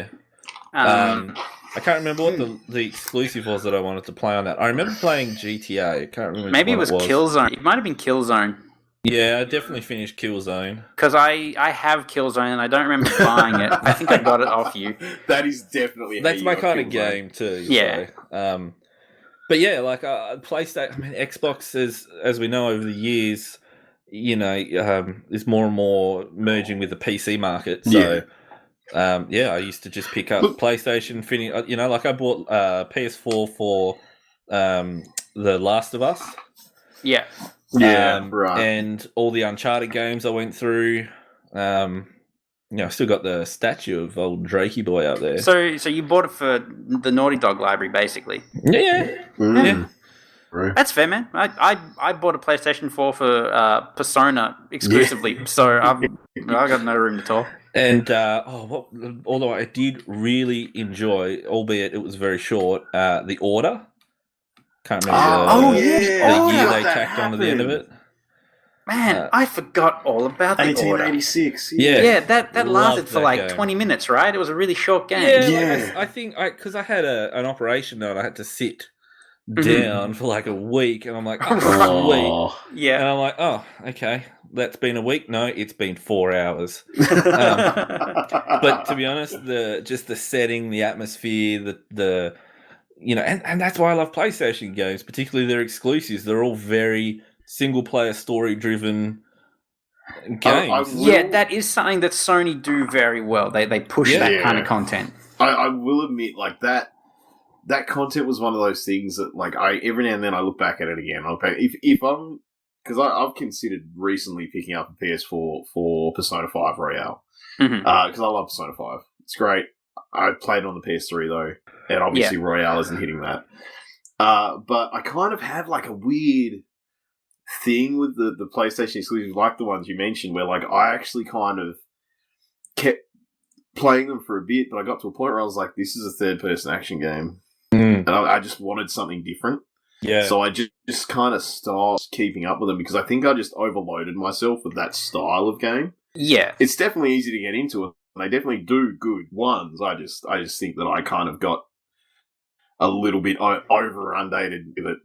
Yeah. I can't remember what the exclusive was that I wanted to play on that. I remember playing GTA. I can't remember. Maybe it which was one Killzone. It might have been Killzone. Yeah, I definitely finished Killzone. Because I have Killzone and I don't remember buying it. I think I got it off you. That is definitely That's my kind of game too. Yeah. So, but yeah, like PlayStation, I mean, Xbox, as we know over the years, is more and more merging with the PC market. So, I used to just pick up PlayStation. Like I bought PS4 for The Last of Us. Yeah. Right. And all the Uncharted games I went through. I still got the statue of old Drakey boy out there. So you bought it for the Naughty Dog library, basically. Yeah. Mm. Right. That's fair, man. I bought a PlayStation 4 for Persona exclusively, so I got no room to talk. And although I did really enjoy, albeit it was very short, The Order. Can't remember the year they tacked onto the end of it. Man, I forgot all about the Order. 1886. Yeah. Yeah, that Loved lasted for that like game. 20 minutes, right? It was a really short game. Yeah, Yeah. I think because I had an operation and I had to sit Mhm. down for like a week, and I'm like, oh, sweet. Oh. Yeah. And I'm like, oh, okay, that's been a week. No, it's been 4 hours. But to be honest, the setting, the atmosphere, and that's why I love PlayStation games, particularly their exclusives. They're all very single player story driven games. Yeah, that is something that Sony do very well. They push Yeah. that kind of content. I will admit, like that content was one of those things that, like, I every now and then I look back at it again. If I'm because I've considered recently picking up a PS4 for Persona 5 Royale Mhm. because I love Persona 5. It's great. I played it on the PS3 though, and obviously Royale isn't hitting that. But I kind of have like a weird thing with the PlayStation exclusives, like the ones you mentioned, where like I actually kind of kept playing them for a bit, but I got to a point where I was like, this is a third-person action game. And I just wanted something different. Yeah. So I just kind of stopped keeping up with them because I think I just overloaded myself with that style of game. Yeah. It's definitely easy to get into it, and they definitely do good ones. I just think that I kind of got a little bit over-undated with it.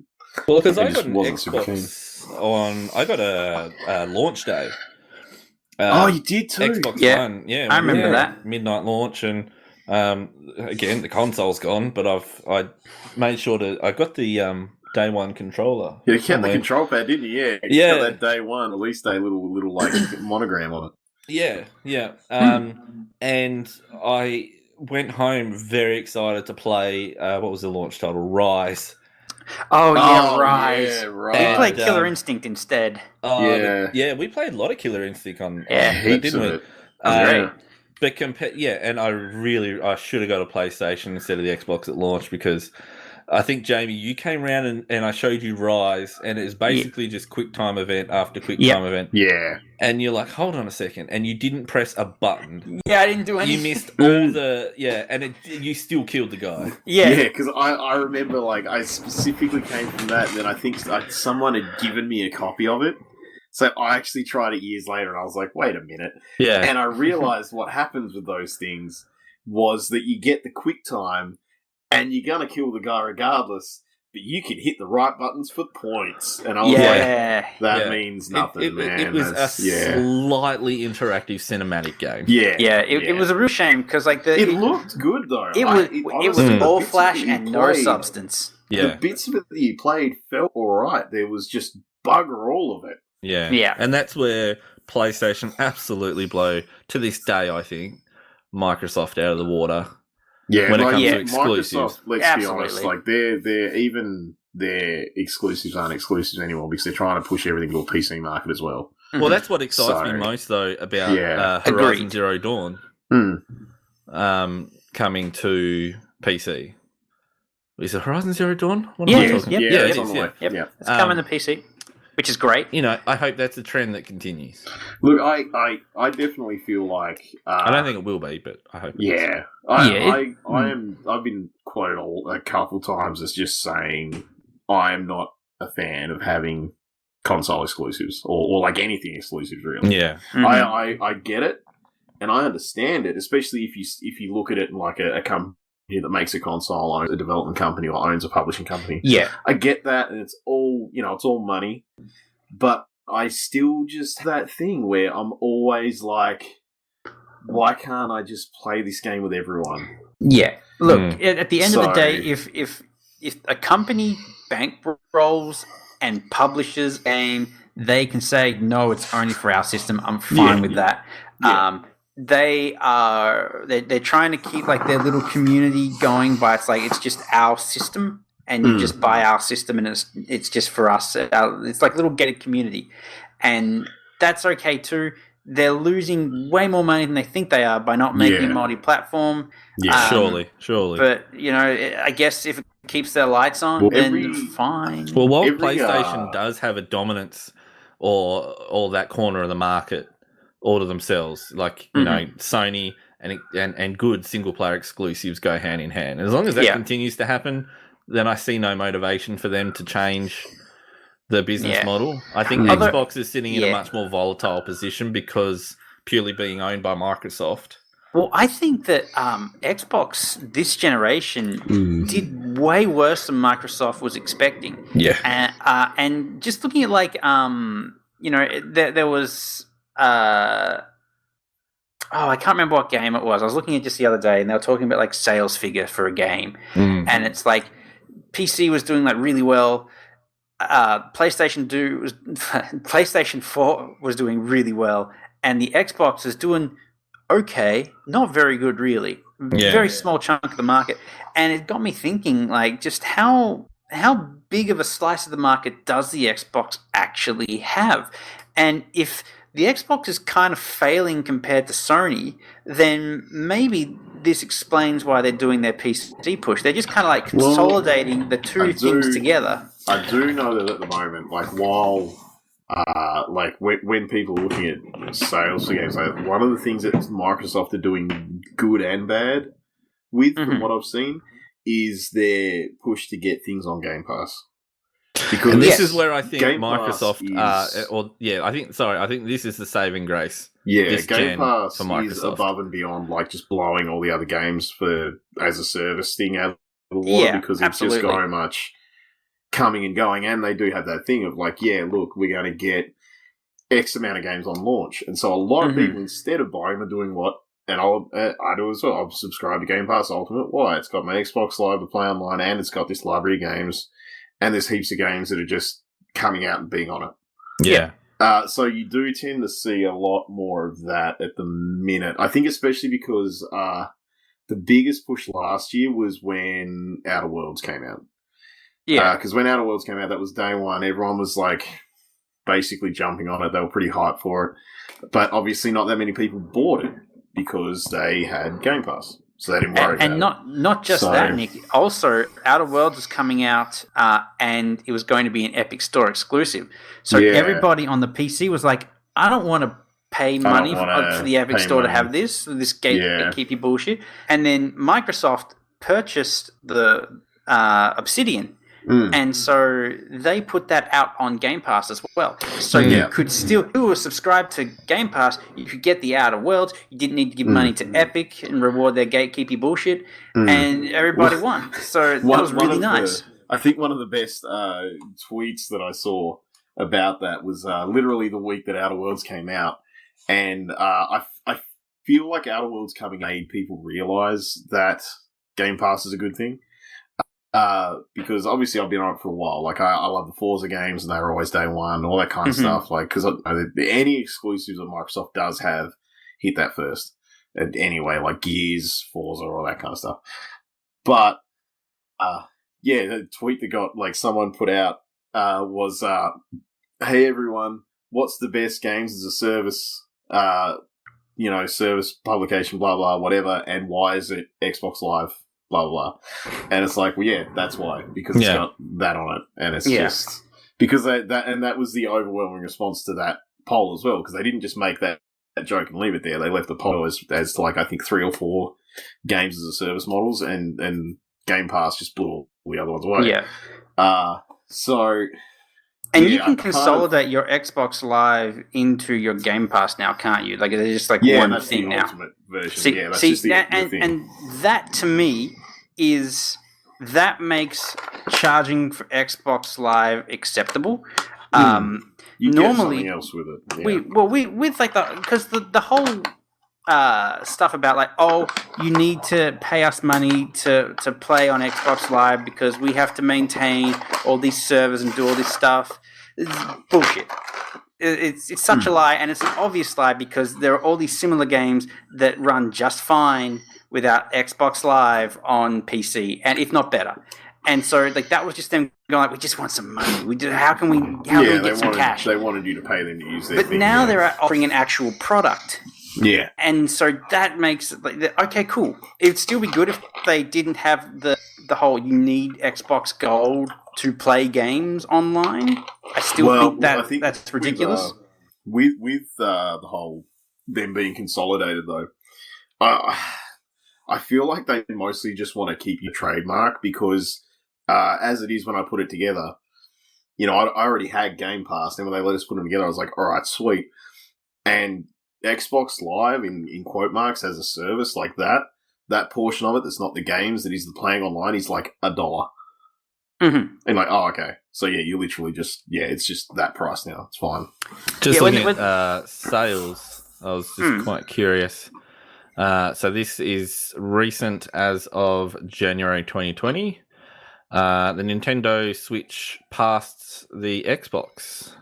Well, because I I just got an wasn't super Xbox I got a launch day. You did too. Xbox Yeah. One, yeah. I remember yeah, that. midnight launch, and again the console's gone, but I made sure I got the day one controller. You kept the somewhere. control pad, didn't you? Yeah. Yeah. Got that day one, release day little like monogram on it. Yeah. And I went home very excited to play. What was the launch title? Rise. Oh, yeah, Rise. Yeah, We right. played And, Killer Instinct instead. Oh, Yeah. yeah. We played a lot of Killer Instinct on Yeah, that, Heaps didn't of we? it. Great. But and I should have got a PlayStation instead of the Xbox at launch, because I think, Jamie, you came around and I showed you Rise, and it was basically just quick time event after quick time event. Yeah. And you're like, hold on a second, and you didn't press a button. Yeah, I didn't do You anything. missed all and you still killed the guy. Yeah. Yeah, because I remember, like, I specifically came from that, and then I think someone had given me a copy of it. So I actually tried it years later, and I was like, wait a minute. Yeah. And I realized what happens with those things was that you get the quick time, and you're going to kill the guy regardless, but you can hit the right buttons for points. And I was like, Yeah. that Yeah. means nothing, man. It was That's- a slightly interactive cinematic game. Yeah. Yeah, it was a real shame because like It looked good, though. it was honestly, all the flash bits that you and no played- substance. Yeah. bits of it that you played felt alright. There was just bugger all of it. Yeah. Yeah. And that's where PlayStation absolutely blow, to this day, I think, Microsoft out of the water. Yeah, When it like, comes yeah, to exclusives. Microsoft, let's be honest, Absolutely. like they're even their exclusives aren't exclusives anymore because they're trying to push everything to a PC market as well. Well, that's what excites me So, most, though, about yeah. Horizon Agreed. Zero Dawn coming to PC. Is it Horizon Zero Dawn? What am I Yeah, talking? yep, yeah, yep, it it's is, on the yeah. way. Yep. Yeah. It's coming to PC, which is great. You know, I hope that's a trend that continues. Look, I definitely feel like I don't think it will be, but I hope. It is. yeah, I've been quoted a couple times as just saying I am not a fan of having console exclusives or like anything exclusives really. Yeah. Mhm. I get it and I understand it, especially if you look at it in like a company that makes a console, owns a development company or owns a publishing company. Yeah. I get that, and it's all it's all money, but I still just that thing where I'm always like, why can't I just play this game with everyone? Yeah. Look, at the end of the So- day, if a company bankrolls and publishes a game, they can say no, it's only for our system. I'm fine Yeah. with that. Yeah. They're trying to keep like their little community going, but it's like it's just our system, and you just buy our system, and it's just for us. It's like a little gated community, and that's okay too. They're losing way more money than they think they are by not making Yeah. multi-platform. Yeah. Surely. But I guess if it keeps their lights on, Well, then fine. Well, while Every, PlayStation does have a dominance or that corner of the market all to themselves, like you know, Sony and good single player exclusives go hand in hand. As long as that Yeah. continues to happen, then I see no motivation for them to change the business Yeah. model. I think Although- Xbox is sitting in a yeah. much more volatile position because purely being owned by Microsoft. Well, I think that Xbox this generation did way worse than Microsoft was expecting. Yeah. And just looking at like there was I can't remember what game it was. I was looking at just the other day, and they were talking about like sales figure for a game, and it's like PC was doing like really well. PlayStation 4 was doing really well, and the Xbox is doing okay, not very good really. Yeah. Very small chunk of the market, and it got me thinking like just how big of a slice of the market does the Xbox actually have? And if the Xbox is kind of failing compared to Sony, then maybe this explains why they're doing their PC push. They're just kind of like consolidating the two things together. I do know that at the moment, like while like when people are looking at sales for games, like one of the things that Microsoft are doing good and bad with, from what I've seen, is their push to get things on Game Pass. Because And this is where I think Game Pass Microsoft, is- I think this is the saving grace. Yeah, this Game gen Pass for is Microsoft. above and beyond like just blowing all the other games for as a service thing out of the water, Yeah, because it's absolutely. just so much coming and going, and they do have that thing of like, yeah, look, we're going to get X amount of games on launch, and so a lot of people, instead of buying, are doing what, and I do as well. I've subscribed to Game Pass Ultimate. Why? It's got my Xbox Live to play online, and it's got this library of games, and there's heaps of games that are just coming out and being on it. Yeah. So you do tend to see a lot more of that at the minute. I think especially because the biggest push last year was when Outer Worlds came out. Yeah. Because when Outer Worlds came out, that was day one. Everyone was like basically jumping on it. They were pretty hyped for it. But obviously not that many people bought it because they had Game Pass. So they didn't worry about and not just So- that, Nick. Also, Outer Worlds is coming out, and it was going to be an Epic Store exclusive. So Yeah. everybody on the PC was like, "I don't want to pay money for the Epic pay Store to money. have this gatekeepy bullshit." And then Microsoft purchased the Obsidian. it. And so they put that out on Game Pass as well. So Yeah. you could still, if you were subscribed to Game Pass, you could get the Outer Worlds. You didn't need to give money to Epic and reward their gatekeepy bullshit. And everybody won. So that was really nice. I think one of the best tweets that I saw about that was literally the week that Outer Worlds came out. And I feel like Outer Worlds coming made people realise that Game Pass is a good thing. because obviously I've been on it for a while. Like I love the Forza games, and they were always day one, all that kind of stuff. Like because any exclusives that Microsoft does have hit that first. Anyway, like Gears, Forza, all that kind of stuff. But the tweet that got like someone put out was, "Hey everyone, what's the best games as a service? Service publication, blah blah, whatever, and why is it Xbox Live?" Blah, blah, blah. And it's like, well, yeah, that's why. Because it's got that on it. And it's just... Because that was the overwhelming response to that poll as well. Because they didn't just make that joke and leave it there. They left the poll as like, I think, 3 or 4 games as a service models. And Game Pass just blew all the other ones away. Yeah. So... And you can consolidate your Xbox Live into your Game Pass now, can't you? Like, it's just like one thing now. Ultimate version. See, that's just the thing. And that, to me, that makes charging for Xbox Live acceptable. You normally, get something else with it. Yeah. because the whole stuff about like, oh, you need to pay us money to play on Xbox Live because we have to maintain all these servers and do all this stuff. It's bullshit. It's such a lie, and it's an obvious lie because there are all these similar games that run just fine without Xbox Live on PC, and if not better. And so, like, that was just them going like, we just want some money. How can we get some cash? They wanted you to pay them to use their But thing. now they're offering an actual product. Yeah. And so that makes it like, okay, cool. It'd still be good if they didn't have the whole you need Xbox Gold to play games online. I still think that's ridiculous. With the whole them being consolidated, though, I feel like they mostly just want to keep your trademark because as it is when I put it together, I already had Game Pass, and when they let us put them together, I was like, all right, sweet. And Xbox Live, in quote marks, as a service like that portion of it that's not the games, that is the playing online, is like $1. Mm-hmm. And like, oh, okay. So yeah, you literally just, it's just that price now. It's fine. Just looking at sales, I was just quite curious. So this is recent as of January 2020. The Nintendo Switch passed the Xbox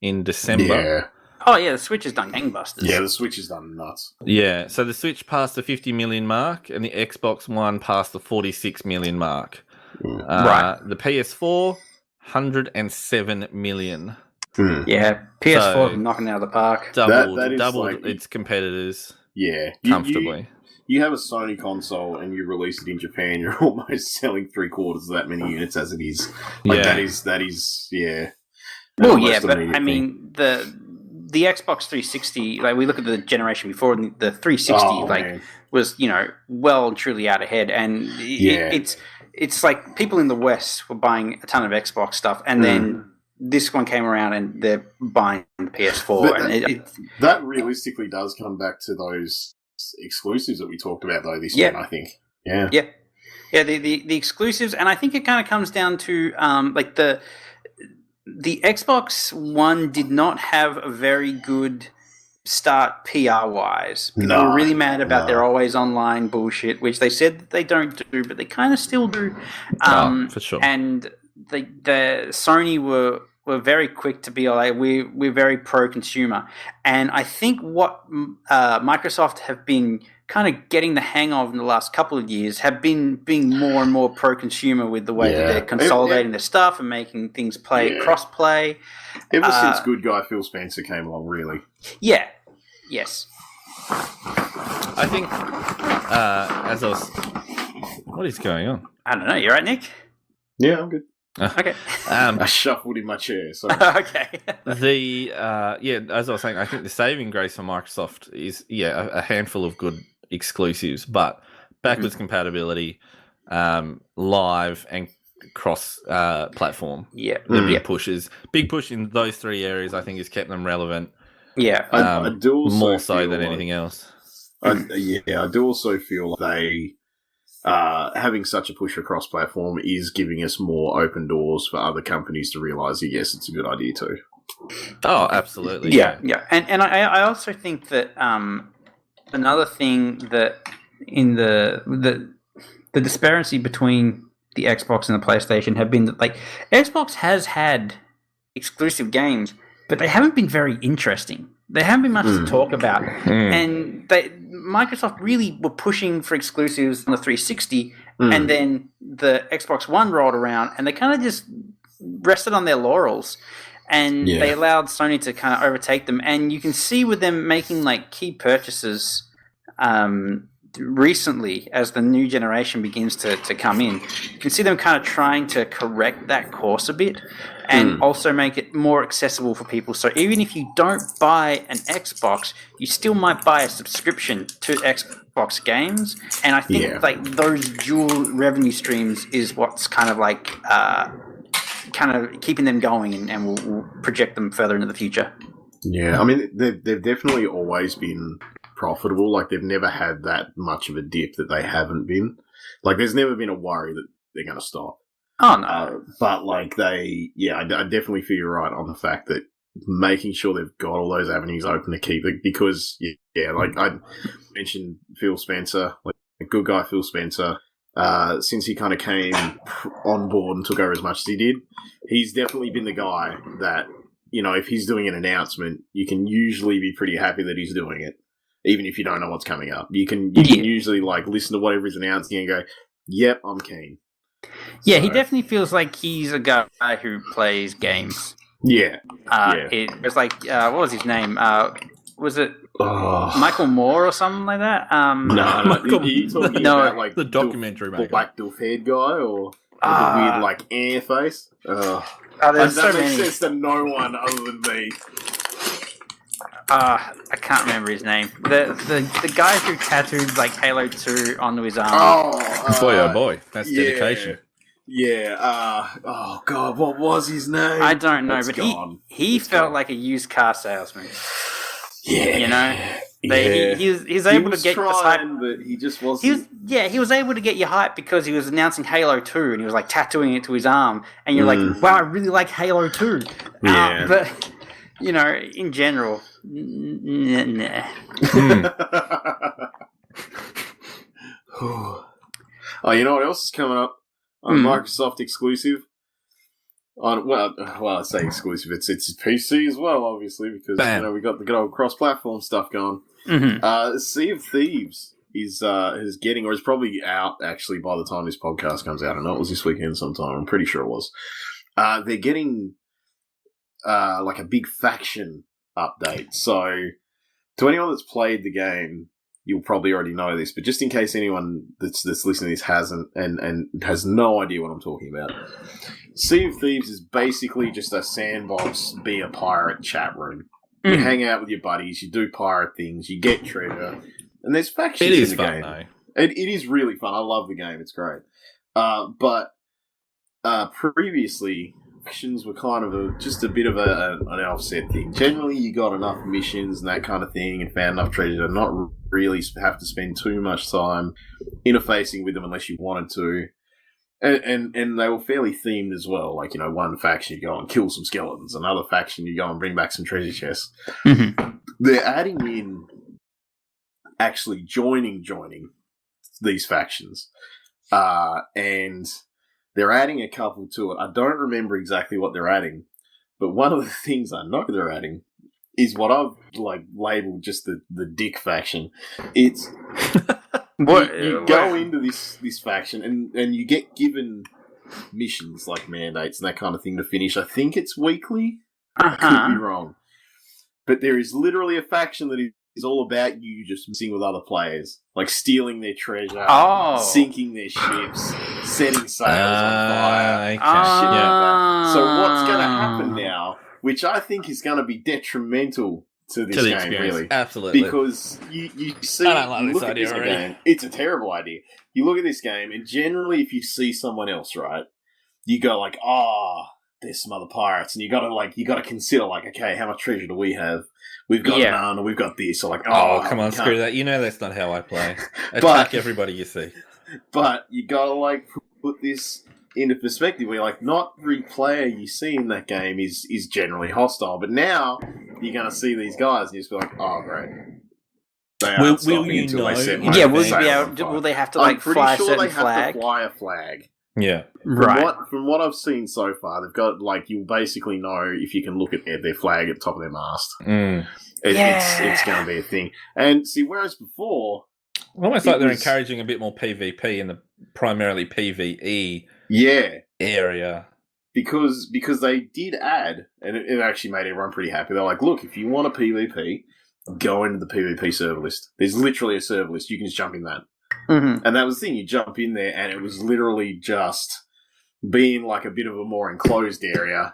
in December. Yeah. Oh, yeah, the Switch has done gangbusters. Yeah, the Switch has done nuts. Yeah, so the Switch passed the 50 million mark, and the Xbox One passed the 46 million mark. Right. The PS4, 107 million. Yeah, PS4 knocking it out of the park. Doubled like, its competitors. Yeah. Comfortably. You have a Sony console and you release it in Japan, you're almost selling 3/4 of that many units as it is. Like, that is, yeah. Well, yeah, but I mean, the Xbox 360, like we look at the generation before, the 360 was well and truly out ahead, and it's like people in the West were buying a ton of Xbox stuff, and then this one came around and they're buying the PS4. That realistically does come back to those exclusives that we talked about though this year, I think. Yeah, the exclusives, and I think it kind of comes down to like the Xbox One did not have a very good start PR-wise. People were really mad about their always online bullshit, which they said that they don't do, but they kind of still do. For sure. And the Sony were very quick to be like, we're very pro-consumer. And I think what Microsoft have been kind of getting the hang of in the last couple of years have been being more and more pro-consumer with the way that they're consolidating their stuff and making things cross-play. Ever since good guy Phil Spencer came along, really. Yeah. Yes. I think as I was... What is going on? I don't know. You all right, Nick? Yeah, I'm good. Okay. I shuffled in my chair. Sorry. Okay. As I was saying, I think the saving grace for Microsoft is a handful of good exclusives, but backwards compatibility, live and cross platform. Yeah. The big push in those 3 areas, I think, has kept them relevant. Yeah. I do also more so than like, anything else. I do also feel like they. Having such a push across platform is giving us more open doors for other companies to realise that yes, it's a good idea too. Oh, absolutely. Yeah. And I also think that another thing that in the disparity between the Xbox and the PlayStation have been that, like, Xbox has had exclusive games, but they haven't been very interesting. There haven't been much to talk about. And Microsoft really were pushing for exclusives on the 360, and then the Xbox One rolled around, and they kind of just rested on their laurels. And they allowed Sony to kind of overtake them. And you can see with them making like key purchases recently as the new generation begins to come in, you can see them kind of trying to correct that course a bit and also make it more accessible for people. So even if you don't buy an Xbox, you still might buy a subscription to Xbox games. And I think like those dual revenue streams is what's kind of like kind of keeping them going, and will project them further into the future. Yeah, I mean, they've definitely always been profitable. Like, they've never had that much of a dip that they haven't been. Like, there's never been a worry that they're going to stop. Oh, no. But, like, I definitely feel you're right on the fact that making sure they've got all those avenues open to keep it, because, like I mentioned Phil Spencer, like a good guy Phil Spencer, since he kind of came on board and took over as much as he did, he's definitely been the guy that, you know, if he's doing an announcement, you can usually be pretty happy that he's doing it, even if you don't know what's coming up. You can usually, like, listen to whatever he's announcing and go, yep, I'm keen. Yeah, he definitely feels like he's a guy who plays games. Yeah. It was like, what was his name? Was it Michael Moore or something like that? No. Are you talking about, like, the documentary maker? Black Doof-head guy, or the weird, like, air face? There's that so makes many. sense to no one other than me. I can't remember his name. The guy who tattooed like Halo 2 onto his arm. Oh boy, that's dedication. Yeah. Oh God, what was his name? I don't know, That's but gone. he felt like a used car salesman. Yeah, You know, he was able to get us hype. but he just wasn't. He was able to get you hype because he was announcing Halo 2 and he was like tattooing it to his arm, and you're like, wow, I really like Halo 2. Yeah. But you know, in general, nah. Oh, you know what else is coming up? On Microsoft exclusive. I say exclusive. It's PC as well, obviously, because you know we got the good old cross-platform stuff going. Sea of Thieves is getting, or is probably out actually by the time this podcast comes out. I know it was this weekend sometime. I'm pretty sure it was. They're getting like a big faction update. So to anyone that's played the game, you'll probably already know this, but just in case anyone that's listening to this hasn't and has no idea what I'm talking about, Sea of Thieves is basically just a sandbox, be a pirate chat room. You hang out with your buddies, you do pirate things, you get treasure, and there's factions in the game. Though. It is really fun. I love the game. It's great. But previously, factions were kind of just a bit of an offset thing. Generally, you got enough missions and that kind of thing and found enough treasure to not really have to spend too much time interfacing with them unless you wanted to. And they were fairly themed as well. Like, you know, one faction you go and kill some skeletons, another faction you go and bring back some treasure chests. They're adding in actually joining these factions. And they're adding a couple to it. I don't remember exactly what they're adding, but one of the things I know they're adding is what I've like labeled just the dick faction. It's you go into this faction and you get given missions like mandates and that kind of thing to finish. I think it's weekly. I could be wrong, but there is literally a faction that is all about you just messing with other players, like stealing their treasure, sinking their ships, setting sails on fire, shit like that. So what's going to happen now, which I think is going to be detrimental to this game, really. Absolutely. Because you see, I don't like you this look idea at this already. game, it's a terrible idea. You look at this game, and generally if you see someone else, right, you go like, there's some other pirates, and you got to consider like, okay, how much treasure do we have? We've got none, or we've got this, or like, come on, screw that. You know that's not how I play. Attack everybody you see. But you got to like put this into perspective where like not every player you see in that game is generally hostile, but now you're going to see these guys and you just be like, oh great. They Will you know? Will they have to like fly a certain flag? To fly a flag Yeah. From what I've seen so far, they've got you'll basically know if you can look at their flag at the top of their mast. Mm. It's going to be a thing. And see, whereas before, Almost like they're encouraging a bit more PvP in the primarily PvE area. Because they did add, and it actually made everyone pretty happy. They're like, look, if you want a PvP, go into the PvP server list. There's literally a server list. You can just jump in that. Mm-hmm. And that was the thing. You jump in there, and it was literally just being like a bit of a more enclosed area,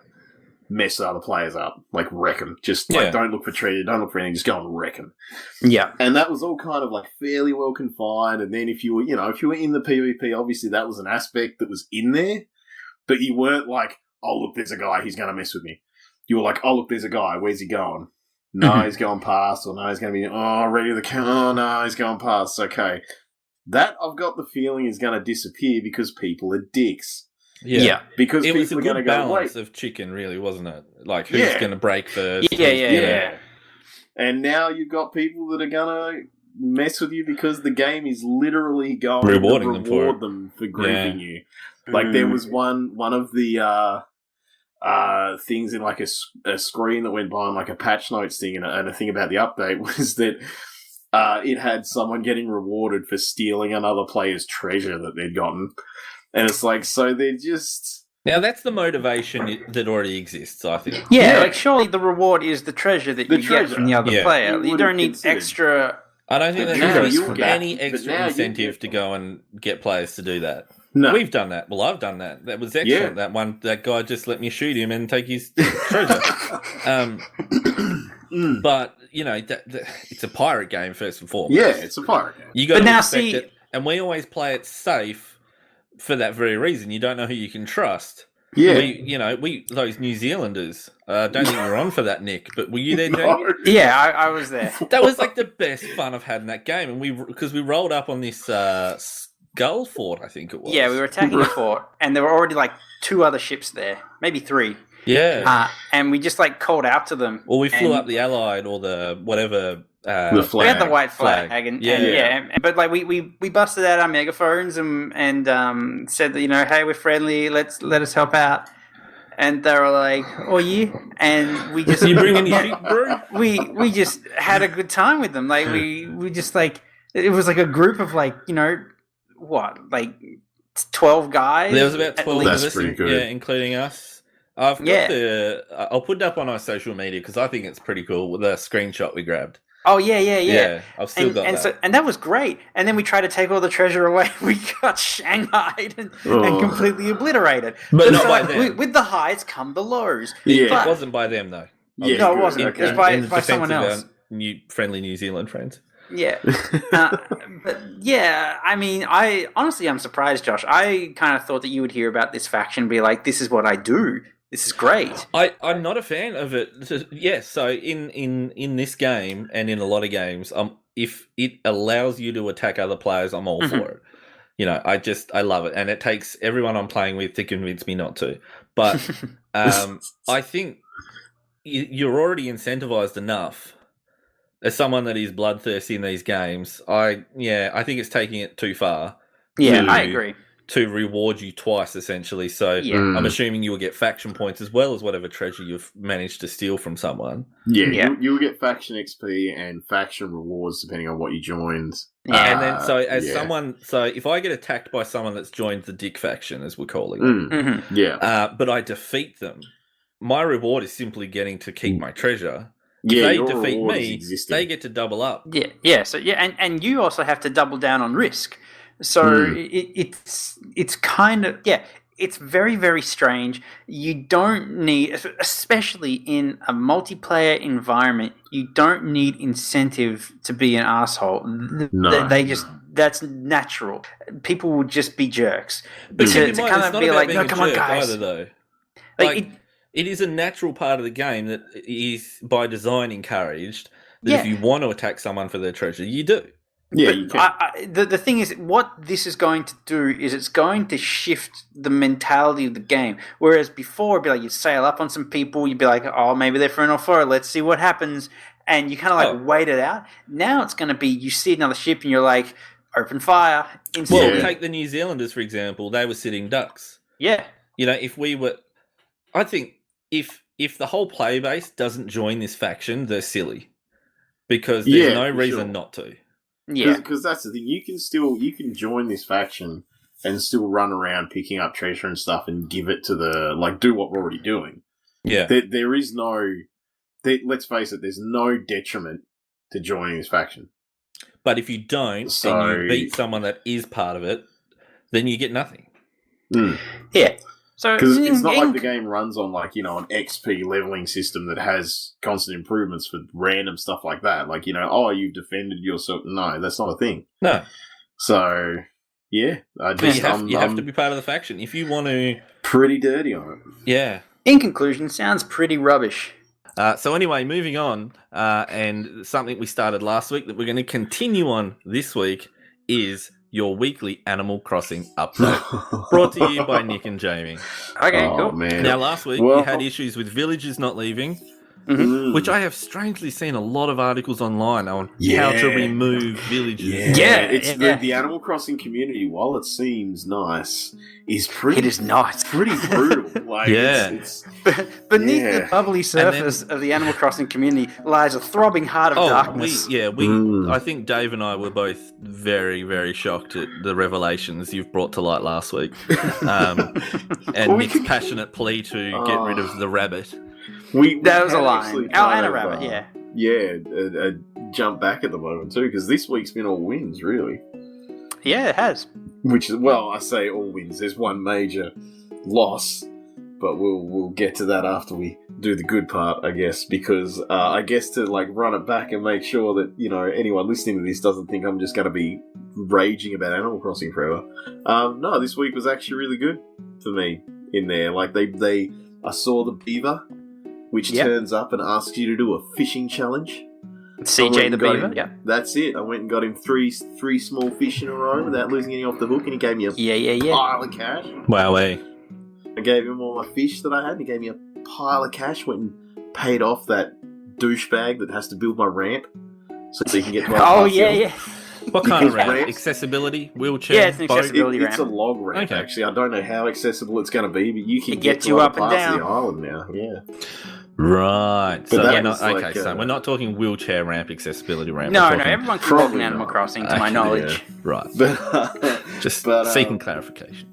mess other players up, wreck them. Just don't look for treasure, don't look for anything, just go and wreck them. Yeah. And that was all kind of fairly well confined. And then if you were in the PvP, obviously that was an aspect that was in there, but you weren't like, oh look, there's a guy, he's going to mess with me. You were like, oh look, there's a guy, where's he going? No, he's going past, or no, he's going to be, ready to come. Oh no, he's going past. Okay. That I've got the feeling is going to disappear because people are dicks. Yeah. Because it was a people are going good to go, balance of chicken, really, wasn't it? Like, who's going to break first? Yeah. And now you've got people that are going to mess with you because the game is literally going Rewarding to them for reward them for griefing you. There was one of the things in a screen that went by on a patch notes thing, and a thing about the update was that it had someone getting rewarded for stealing another player's treasure that they'd gotten. And it's so they're just... Now, that's the motivation that already exists, I think. Yeah, surely the reward is the treasure that you get from the other player. You don't need extra... I don't think there's any extra incentive to go and get players to do that. No. We've done that. Well, I've done that. That was excellent. That guy just let me shoot him and take his treasure. But, it's a pirate game, first and foremost. Yeah, it's a pirate game. You got to respect it. And we always play it safe for that very reason. You don't know who you can trust. Yeah. We those New Zealanders, don't think you're on for that, Nick, but were you there, Jamie? No. Yeah, I was there. That was the best fun I've had in that game. And because we rolled up on this Skull Fort, I think it was. Yeah, we were attacking a fort, and there were already 2 other ships there, maybe 3. Yeah. And we just called out to them. Or we flew up the Allied or the whatever. The flag. We had the white flag. But we busted out our megaphones and said that, hey, we're friendly, let us help out. And they were like, oh yeah, and we just you bring any sheep, bro? We just had a good time with them. We just it was a group of 12 guys. There was about 12 of us, That's pretty good. Yeah, including us. I'll put it up on our social media because I think it's pretty cool with the screenshot we grabbed. Oh, yeah. I've still got that. And that was great. And then we tried to take all the treasure away. We got shanghaied and completely obliterated. But not by them. With the highs come the lows. Yeah, it wasn't by them, though. Yeah, no, it wasn't. It was by someone else. Friendly New Zealand friends. Yeah. But yeah, I mean, I'm surprised, Josh. I kind of thought that you would hear about this faction and be like, this is what I do. This is great. I'm not a fan of it. Yes, so in this game and in a lot of games, if it allows you to attack other players, I'm all for it. I love it, and it takes everyone I'm playing with to convince me not to. But I think you're already incentivized enough as someone that is bloodthirsty in these games. I think it's taking it too far. Yeah, I agree. To reward you twice, essentially. So I'm assuming you will get faction points as well as whatever treasure you've managed to steal from someone. Yeah. You will get faction XP and faction rewards depending on what you joined. Yeah. And then, so if I get attacked by someone that's joined the Dick faction, as we're calling it, but I defeat them, my reward is simply getting to keep my treasure. If they defeat me, they get to double up. Yeah. So and you also have to double down on risk. So it's kind of it's very, very strange. You don't need, especially in a multiplayer environment, you don't need incentive to be an asshole. No. That's natural. People will just be jerks. But to kind of be like, no, come on, guys. Either, though. It is a natural part of the game that is by design encouraged. That if you want to attack someone for their treasure, you do. Yeah, you can. The thing is, what this is going to do is it's going to shift the mentality of the game. Whereas before, it'd be like you'd sail up on some people, you'd be like, oh, maybe they're for an offer, let's see what happens. And you kind of wait it out. Now it's going to be, you see another ship and you're like, open fire Well, instantly. Yeah. take the New Zealanders, for example. They were sitting ducks. Yeah. You know, if we were... I think if the whole player base doesn't join this faction, they're silly. Because there's no for reason sure. not to. Yeah. Because that's the thing. You can join this faction and still run around picking up treasure and stuff and give it to do what we're already doing. Yeah. There is no... let's face it, there's no detriment to joining this faction. But if you don't, So- and you beat someone that is part of it, then you get nothing. Yeah. So Because it's not like the game runs on an XP leveling system that has constant improvements for random stuff like that. You've defended yourself. No, that's not a thing. No. So, yeah, You have to be part of the faction. If you want to... pretty dirty on it. Yeah. in conclusion, sounds pretty rubbish. So anyway, moving on, and something we started last week that we're going to continue on this week is your weekly Animal Crossing update, brought to you by Nick and Jamie. Okay, Oh, cool. man. Now, last week Well- we had issues with villagers not leaving, Mm. which I have strangely seen a lot of articles online on how Yeah. to remove villages. Yeah, it's yeah. The Animal Crossing community, while it seems nice, is pretty It is not. pretty brutal. Yeah. it's Beneath Yeah. the bubbly surface of the Animal Crossing community lies a throbbing heart of darkness. Mm. I think Dave and I were both very, very shocked at the revelations you've brought to light last week. And Well, we Nick's can- passionate plea to get rid of the rabbit. That was a can line. actually Oh, kind and a of, rabbit, yeah. Yeah, jump back at the moment too, because this week's been all wins, really. Yeah, it has. Which is, well, I say all wins. There's one major loss, but we'll get to that after we do the good part, I guess. Because I guess to run it back and make sure that anyone listening to this doesn't think I'm just going to be raging about Animal Crossing forever. No, this week was actually really good for me. In there, I saw the beaver, which Yep. turns up and asks you to do a fishing challenge. CJ the got Beaver, him. yeah. That's it. I went and got him three small fish in a row without losing any off the hook, and he gave me a Yeah. pile of cash. Wow, I gave him all my fish that I had, and he gave me a pile of cash. Went and paid off that douchebag that has to build my ramp so he can get to my Oh, pass yeah, hill. yeah. What kind of Because ramp? ramps- Accessibility? Wheelchair? Yeah, it's an boat? accessibility It's a ramp. log ramp, Okay. actually. I don't know how accessible it's going to be, but you can It get gets to you other up and parts of down. the island now. Yeah. Right. So that we're was not, like, okay, so we're not talking wheelchair ramp, accessibility ramp. No, We're no, talking- everyone can walk in Probably Animal not. Crossing, to my Actually, knowledge. Right. But, Just But, seeking clarification.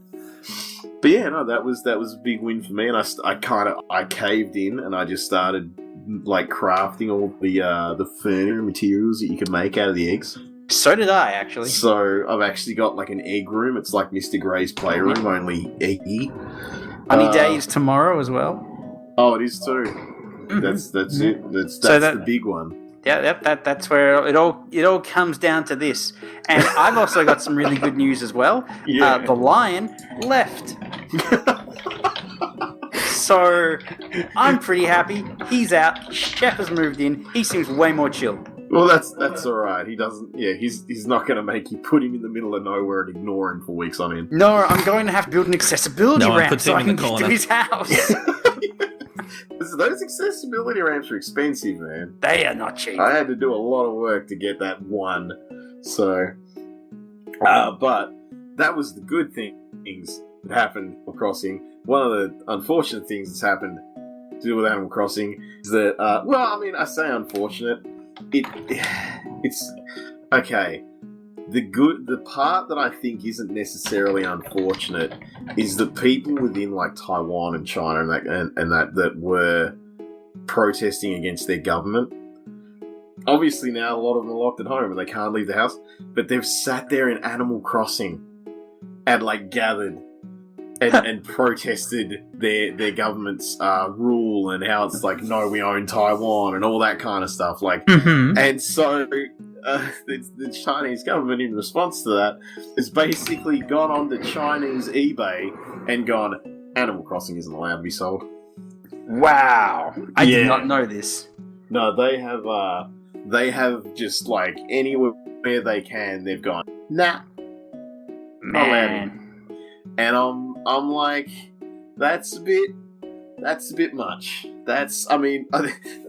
But yeah, no, that was a big win for me, and I caved in, and I just started crafting all the furniture materials that you could make out of the eggs. So did I, actually. So I've actually got an egg room. It's like Mr. Gray's playroom, only eggy. Honey Day is tomorrow as well. Oh, it is too. That's it. That's the big one. Yeah, that's where it all comes down to this. And I've also got some really good news as well. Yeah. The lion left. So I'm pretty happy. He's out. Chef has moved in. He seems way more chill. Well, that's all right. He doesn't. Yeah, he's not going to make you put him in the middle of nowhere and ignore him for weeks on end. No, I'm going to have to build an accessibility No one ramp puts so him I in can the get to corner. his house. Those accessibility ramps are expensive, man. They are not cheap. I had to do a lot of work to get that one. So, but that was the good things that happened with Animal Crossing. One of the unfortunate things that's happened to do with Animal Crossing is that, I say unfortunate. It's okay. The part that I think isn't necessarily unfortunate is the people within Taiwan and China and that were protesting against their government. Obviously now a lot of them are locked at home and they can't leave the house, but they've sat there in Animal Crossing and gathered and protested their government's rule and how it's no, we own Taiwan and all that kind of stuff. Mm-hmm. And so the Chinese government, in response to that, has basically gone on to Chinese eBay and gone, Animal Crossing isn't allowed to be sold. Wow. I Yeah. did not know this. No, they have just anywhere they can, they've gone, nah. Man. And I'm like, that's a bit much. I mean,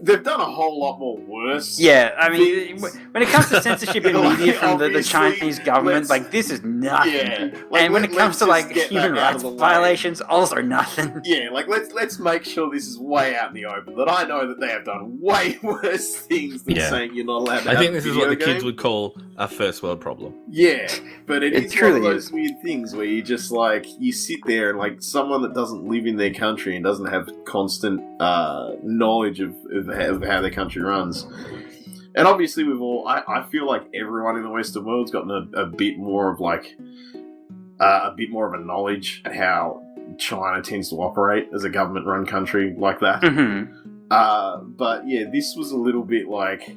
they've done a whole lot more worse. Yeah, I mean, things. when it comes to censorship in Like, media from the obviously, Chinese government, let's- like, this is nothing. Yeah, And when it comes to, let's like, just get human that out rights of the way. violations, also nothing. Yeah, like let's make sure this is way out in the open. That I know that they have done way worse things than Yeah. saying you're not allowed to I have think a this is video what the kids game. would call a first world problem. Yeah, but it It is truly one of those is. weird things where you just like you sit there and like someone that doesn't live in their country and doesn't have constant knowledge of how their country runs. And obviously, I feel like everyone in the Western world's gotten a bit more of like a bit more of a knowledge at how China tends to operate as a government-run country like that. But yeah, this was a little bit like,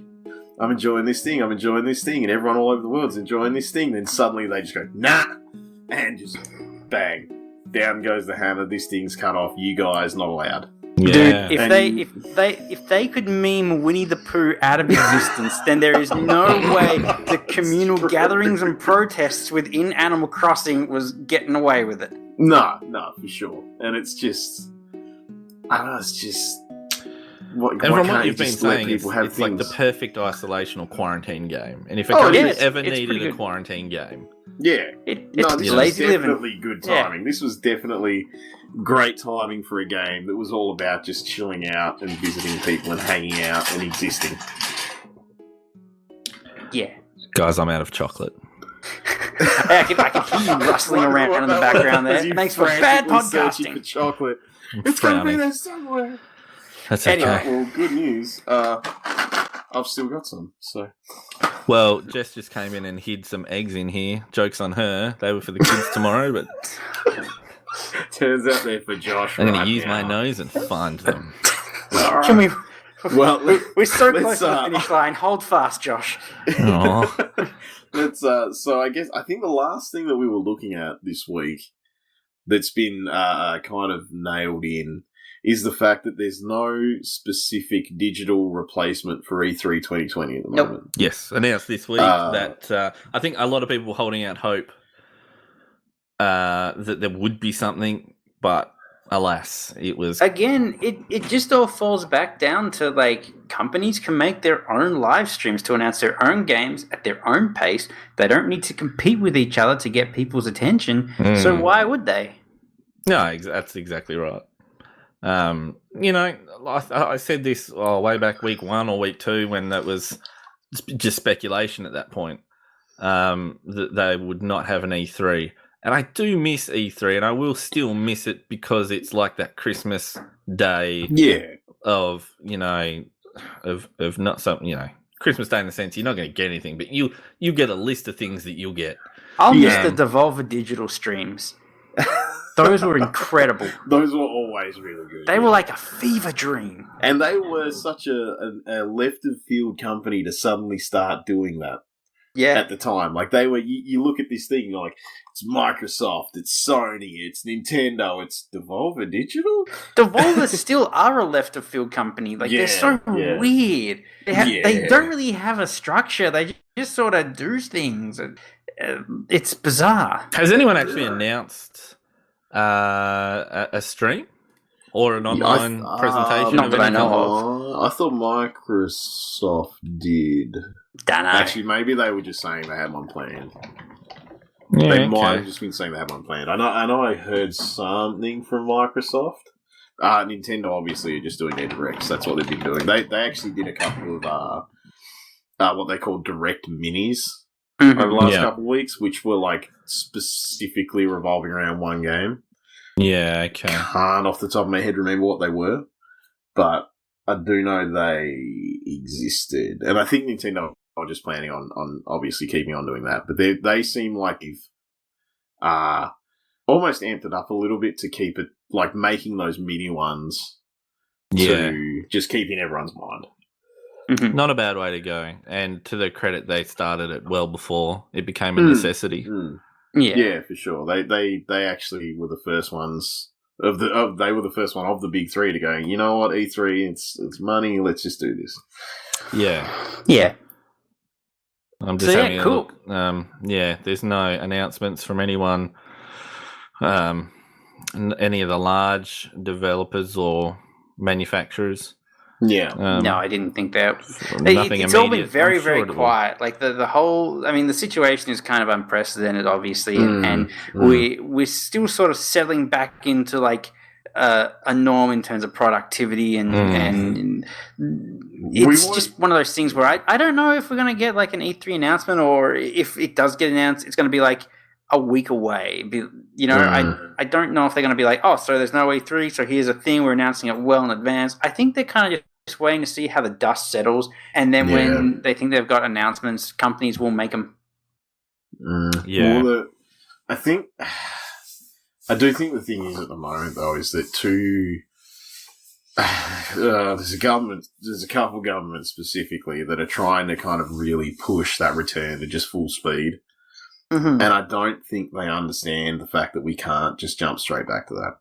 I'm enjoying this thing, and everyone all over the world's enjoying this thing. Then suddenly they just go, nah, and just bang, down goes the hammer. This thing's cut off. You guys not allowed. Dude, Yeah. if they could meme Winnie the Pooh out of existence, then there is no way the communal gatherings and protests within Animal Crossing was getting away with it. No, for sure. And it's just, I don't know. It's just. And why from can't what you you've been just let saying, people have it's like the things? perfect isolation or quarantine game. And if a Oh, country yeah, ever it's needed pretty a good. quarantine game, Yeah. It's No, this was lazy living. definitely good Yeah. timing. This was definitely great timing for a game that was all about just chilling out and visiting people and hanging out and existing. Yeah. guys, I'm out of chocolate. I can hear you rustling around in the background there. As you Thanks for bad frantically searching for podcasting. chocolate. I'm It's going to be frowning. there somewhere. That's Anyway. okay. Well, good news. I've still got some. So Well, Jess just came in and hid some eggs in here. Joke's on her. They were for the kids tomorrow, but turns out they're for Josh. I'm going right to use now. my nose and find them. All Can we? Well, We're so let's, close to the finish line. Hold fast, Josh. Aw. Let's. So I think the last thing that we were looking at this week that's been kind of nailed in is the fact that there's no specific digital replacement for E3 2020 at the Nope. moment. Yes, announced this week that I think a lot of people were holding out hope that there would be something, but alas, it was. Again, it just all falls back down to like companies can make their own live streams to announce their own games at their own pace. They don't need to compete with each other to get people's attention. So why would they? No, that's exactly right. You know, I said this way back week 1 or week 2 when that was just speculation at that point that they would not have an E3. And I do miss E3, and I will still miss it because it's like that Christmas day Yeah. of, you know, of not something, you know, Christmas day in the sense you're not going to get anything, but you get a list of things that you'll get. I'll miss Yeah. the Devolver Digital streams. Those were incredible. Those were always really good. They were like a fever dream. and they were such a left of field company to suddenly start doing that Yeah. at the time. Like they were, you look at this thing, you're like, it's Microsoft, it's Sony, it's Nintendo, it's Devolver Digital. Devolver still are a left of field company. Like they're so Yeah. weird. They Yeah. don't really have a structure. They just sort of do things. It's bizarre. Has anyone actually announced a stream or an online presentation? Not of that I any know kind? of. I thought Microsoft did. Don't know. Actually, maybe they were just saying they had one planned. Yeah, They might okay. have just been saying they had one planned. I know I heard something from Microsoft. Nintendo obviously are just doing their directs. That's what they've been doing. They actually did a couple of what they call direct minis Mhm. over the last Yeah. couple of weeks, which were like specifically revolving around one game. Yeah, okay. Can't off the top of my head remember what they were, but I do know they existed, and I think Nintendo are just planning on obviously keeping on doing that. But they seem like they've almost amped it up a little bit to keep it like making those mini ones Yeah. to just keep in everyone's mind. Mhm. Not a bad way to go. And to their credit, they started it well before it became a Mm. necessity. Yeah. Yeah, for sure. They actually were the first ones they were the first one of the big three to go, you know what, E3, it's money, let's just do this. Yeah. Yeah. I'm just So, yeah, having a cool. look. Yeah, there's no announcements from anyone, any of the large developers or manufacturers. Yeah. No, I didn't think that. Nothing It's all been immediate. very, I'm sure very it will. quiet. Like the whole, I mean, the situation is kind of unprecedented, obviously, and we're still sort of settling back into like a norm in terms of productivity, and it's just one of those things where I don't know if we're going to get like an E3 announcement, or if it does get announced, it's going to be like a week away. You know, I don't know if they're going to be like, oh, so there's no E3, so here's a thing, we're announcing it well in advance. I think they're kind of just waiting to see how the dust settles, and then when they think they've got announcements, companies will make them. Yeah. Well, I do think the thing is at the moment though is that there's a couple of governments specifically that are trying to kind of really push that return to just full speed. And I don't think they understand the fact that we can't just jump straight back to that.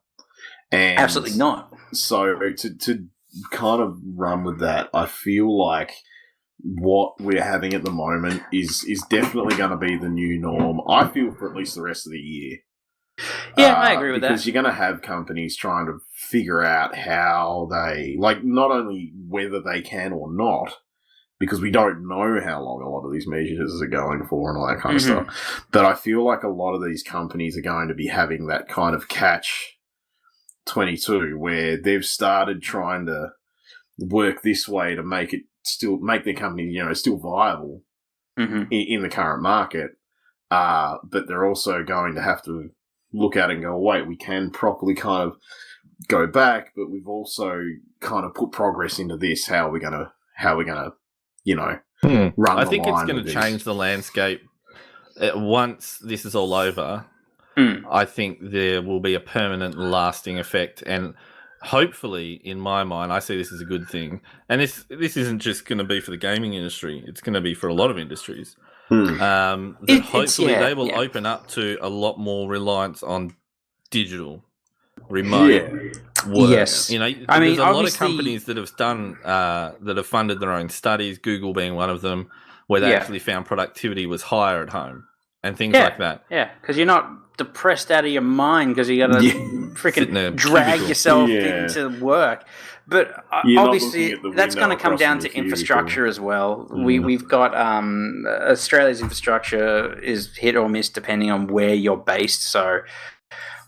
And Absolutely not. So to kind of run with that, I feel like what we're having at the moment is definitely going to be the new norm. I feel for at least the rest of the year. Yeah, I agree with that. Because you're going to have companies trying to figure out how they, like, not only whether they can or not, because we don't know how long a lot of these measures are going for and all that kind of stuff. But I feel like a lot of these companies are going to be having that kind of catch-22 where they've started trying to work this way to make their company, you know, still viable in the current market. But they're also going to have to look at it and go, wait, we can properly kind of go back, but we've also kind of put progress into this. How are we gonna, you know, run I the think it's line going with to this? change the landscape once this is all over. I think there will be a permanent, lasting effect, and hopefully, in my mind, I see this as a good thing. And this isn't just going to be for the gaming industry; it's going to be for a lot of industries. Hopefully, they will open up to a lot more reliance on digital, remote work. Yes. You know, I mean, there's a lot of obviously- companies that have done that have funded their own studies. Google being one of them, where they actually found productivity was higher at home and things like that. Yeah, because you're not depressed out of your mind because you got to Sit in a freaking drag cubicle. yourself into work. But You're not obviously, looking at the that's going to window come across down from to the cubicle. infrastructure as well. We've got Australia's infrastructure is hit or miss depending on where you're based. So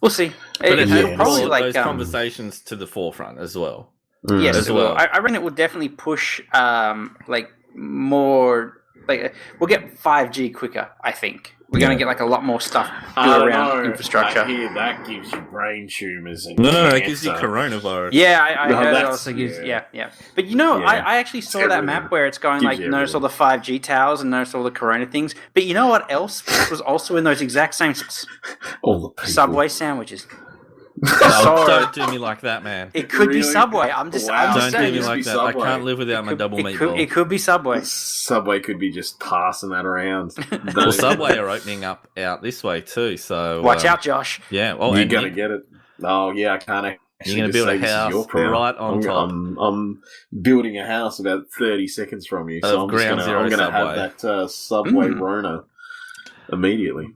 we'll see. But it has It'll probably brought like those conversations to the forefront as well. yes, as it will. well. I reckon it will definitely push like more. Like we'll get 5G quicker. I think we're going to get like a lot more stuff around infrastructure. I hear that gives you brain tumors and No, it cancer. gives you coronavirus. Yeah, I No, heard it that's- also gives. yeah. Yeah. But you know, Yeah. I actually saw that everything. map where it's going Gives like you notice all the 5G towers and notice all the Corona things. But you know what else was also in those exact same All the people. Subway sandwiches? Oh, don't do me like that, man. It could be Really? Subway. I'm just Don't do saying. me Just like be that. I Subway. can't live without my double meatball. It could be Subway. Subway could be just passing that around. Well, Subway are opening up out this way too, so Watch out, Josh. Yeah, well, You're and gonna you- get it. Oh yeah, I can't actually. You're gonna just build a say this is house your crown. right on top. I'm building a house about 30 seconds from you, so Of I'm Ground Zero gonna Subway. have that Subway Rona immediately.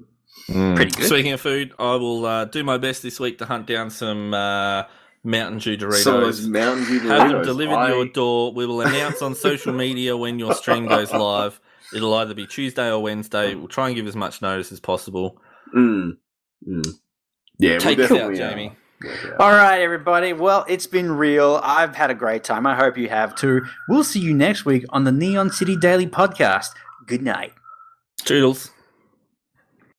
Pretty good. Speaking of food, I will do my best this week to hunt down some Mountain Dew Doritos. Some of those Mountain Dew Have them Doritos. delivered to your door. We will announce on social media when your stream goes live. It'll either be Tuesday or Wednesday. We'll try and give as much notice as possible. Yeah, Take we'll us out, definitely, Jamie. All right, everybody. Well, it's been real. I've had a great time. I hope you have too. We'll see you next week on the Neon City Daily Podcast. Good night. Toodles.